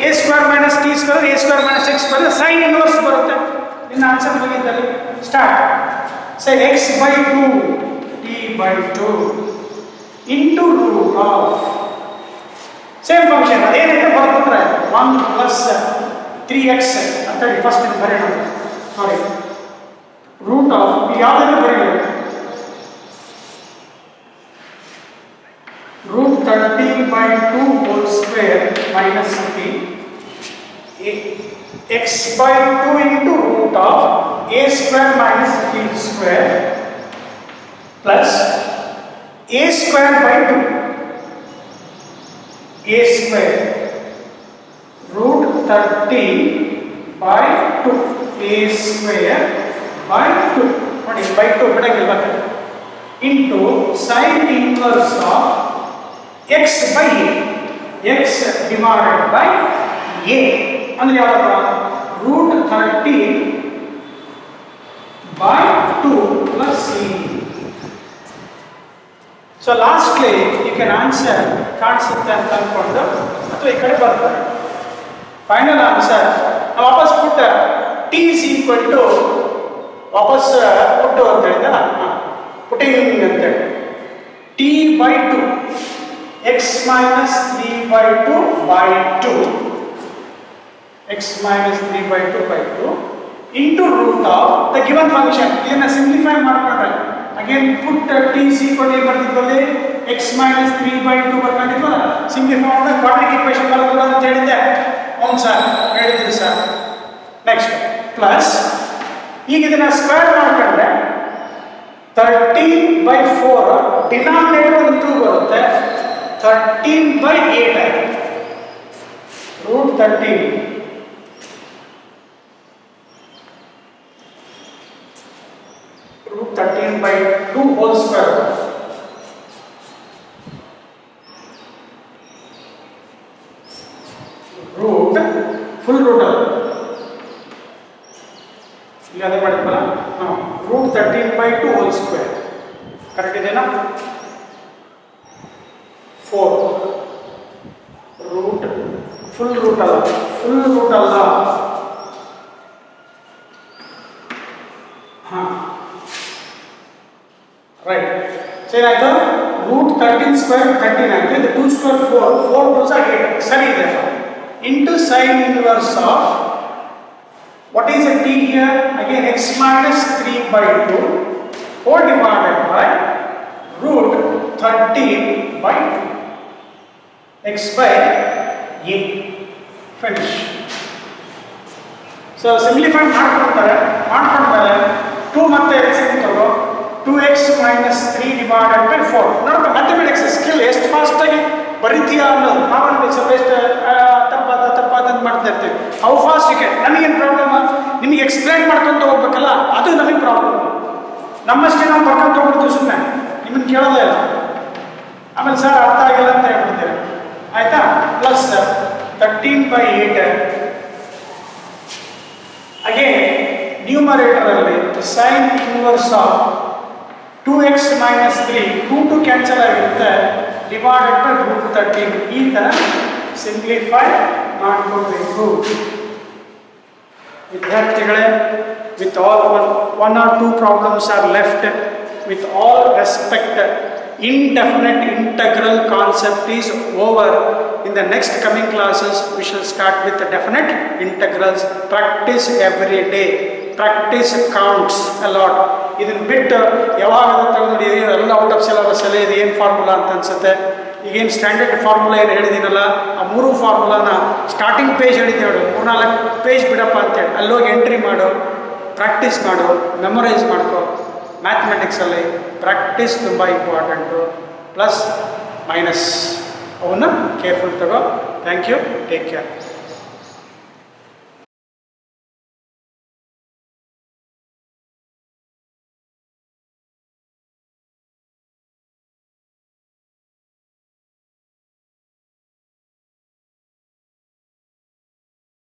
a square minus t square a square minus x square sine inverse ಬರುತ್ತೆ. ಇನ್ನು answer ಮುಗಿದಲ್ಲಿ start. Say x by 2 t by 2 into root of same function ಅದೇನೈತೆ ಬರ್ಕೊಂಡ್ರೆ 1 plus 3x ಅಂತ ಹೇಳಿ first ಬರೆಯೋಣ. ಸಾರಿ, root of ಯಾವುದಾದ್ರೂ ಬರೀಬೇಕು. root 13 by 2 whole square minus t x by 2 into root of a square minus t square plus a square by 2 a square root 13 by 2 a square by 2 ನೋಡಿ by 2 ಬಿಡಂಗಿಲ್ಲ into sin inverse of x by a, x divided by a ಅಂದ್ರೆ ಯಾವಾಗ? root 13 by 2 plus c. So lastly you can answer ಕಾಣಿಸುತ್ತೆ ಅಂತ ಅಂದ್ಕೊಂಡು ಅಥವಾ ಈ ಕಡೆ ಬರ್ತಾರೆ. ಫೈನಲ್ ಆನ್ಸರ್ ನಾವು ವಾಪಸ್ ಪುಟ್ಟ ಟಿ ಇಸ್ ಈಕ್ವಲ್ ಟು ವಾಪಸ್ ಪುಟ್ಟು ಅಂತ ಹೇಳಿದ ಪುಟಿಂಗ್ ಅಂತೇಳಿ t by 2 x minus 3 by 2 by 2 x minus 3 by 2 by 2 into root of the given function. ಇದನ್ನು ಸಿಂಪ್ಲಿಫೈ ಮಾಡ್ಕೊಂಡ್ರೆ ಅಗೇನ್ ಪುಟ್ ಟಿ ಸಿ ಕೊಡಿ ಬರ್ತಿದ್ವಲ್ಲಿ ಎಕ್ಸ್ ಮೈನಸ್ 3 by 2 ಬರ್ಕೊಂಡಿದ್ವಲ್ಲ, ಸಿಂಪ್ಲಿಫೈ ಮಾಡಿದ್ರೆ ಕ್ವಾಡ್ರಿಕ್ ಈಕ್ವೇಷನ್ ಬರ್ತದೆ ಅಂತ ಹೇಳಿದ್ದೆ. ಹೌದು ಸರ್, ಹೇಳಿದ್ರಿ ಸರ್. ನೆಕ್ಸ್ಟ್ ಪ್ಲಸ್ ಈಗ ಇದನ್ನ ಸ್ಕ್ವೇರ್ ಮಾಡ್ಕೊಂಡ್ರೆ 13/4 ಡಿನಾಮಿನೇಟರ್ ಒಂದು 2 ಬರುತ್ತೆ, 13/8 ಆಯಿತು. Root 13 root 13/2 whole square. Root full root ಅಲ್ಲ, ಇಲ್ಲಿ ಅದೇ ಮಾಡಿದ್ವಲ್ಲ, ರೂಟ್ 13/2 ಹೋಲ್ ಸ್ಕ್ವೇರ್ ಕರೆಕ್ಟ್ ಇದೆನಾ? 4 ರೂಟ್ ಫುಲ್ ರೂಟ್ ಅಲ್ಲ, ರೈಟ್. ಏನಾಯ್ತು? ರೂಟ್ 13 ಸ್ಕ್ವೇರ್ 13 ಆಯ್ತು, ಇದು 2 ಸ್ಕ್ವೇರ್ 4, 4 2 8 ಸರಿ ಇದೆ. Into sine inverse of what is a t here? Again x minus 3/2 whole divided by root 13/2 x by a. Finish. So simplify ಮಾಡ್ಕೊಂತಾರೆ, ಮಾಡ್ಕೊಂಡ್ಮೇಲೆ 2 ಮತ್ತೆ x ತಗೋ, 2x minus 3 divided by 4. ನೋಡೋಣ ಮ್ಯಾಥಮೆಟಿಕ್ಸ್ ಸ್ಕಿಲ್ ಎಷ್ಟು ಫಾಸ್ಟ್ ಆಗಿ ಬರೀತೀಯಾ ಅನ್ನೋದು. ನಾವೊಂದು ಸ್ವಲ್ಪ ಎಷ್ಟು ತಪ್ಪಾದಂತ ಮಾಡ್ತಾ ಇರ್ತೀವಿ. How fast you can. ನಮಗೇನು ಪ್ರಾಬ್ಲಮ್? ನಿಮಗೆ ಎಕ್ಸ್ಪ್ಲೈನ್ ಮಾಡ್ಕೊಂತ ಹೋಗ್ಬೇಕಲ್ಲ, ಅದು ನಮಗೆ ಪ್ರಾಬ್ಲಮ್. ನಮ್ಮಷ್ಟೇ ನಾವು ಬರ್ಕೊಂತ ಹೋಗ್ಬಿಡ್ತೀವಿ ಸುಮ್ಮನೆ, ನಿಮ್ಮನ್ನು ಕೇಳೋದೇ ಇಲ್ಲ. ಆಮೇಲೆ ಸರ್ ಅರ್ಥ ಆಗಿಲ್ಲ ಅಂತ ಹೇಳ್ಬಿಡ್ತೇವೆ, ಆಯ್ತಾ? ಪ್ಲಸ್ 13/8 ಅಗೇನ್ ನ್ಯೂಮರೇಟರಲ್ಲಿ sine inverse of 2x minus 3 2 cancel ಆಗುತ್ತೆ, ಡಿವೈಡೆಡ್ ಬೈ ರೂಟ್ 13. ಈ ಥರ ಸಿಂಪ್ಲಿಫೈ ಮಾಡ್ಕೊಳ್ಬೇಕು ವಿದ್ಯಾರ್ಥಿಗಳೇ. With all one or two problems are left. With all respect, indefinite integral concept is over. In the next coming classes we shall start with the definite integrals. Practice every day, practice counts a lot. ಇದನ್ನು ಬಿಟ್ಟು ಯಾವಾಗ ತೆಗೆದು ಎಲ್ಲ out of syllabus ಅಲ್ಲೇ ಇದು ಏನು formula ಅಂತ ಅನ್ಸುತ್ತೆ. ಈಗೇನು ಸ್ಟ್ಯಾಂಡರ್ಡ್ ಫಾರ್ಮುಲಾ ಏನು ಹೇಳಿದ್ದೀನಲ್ಲ, ಆ 3 ಫಾರ್ಮುಲಾನ ಸ್ಟಾರ್ಟಿಂಗ್ ಪೇಜ್ ಹೇಳಿದ್ದೆ ನೋಡು, 3-4 ಪೇಜ್ ಬಿಡಪ್ಪ ಅಂತೇಳಿ ಅಲ್ಲೋಗಿ ಎಂಟ್ರಿ ಮಾಡು, ಪ್ರಾಕ್ಟೀಸ್ ಮಾಡು, ಮೆಮೊರೈಸ್ ಮಾಡ್ಕೊ. ಮ್ಯಾಥಮೆಟಿಕ್ಸಲ್ಲಿ ಪ್ರಾಕ್ಟೀಸ್ ತುಂಬ ಇಂಪಾರ್ಟೆಂಟು, ಪ್ಲಸ್ ಮೈನಸ್ ಅವನ್ನ ಕೇರ್ಫುಲ್ ತಗೋ. Thank you, take care.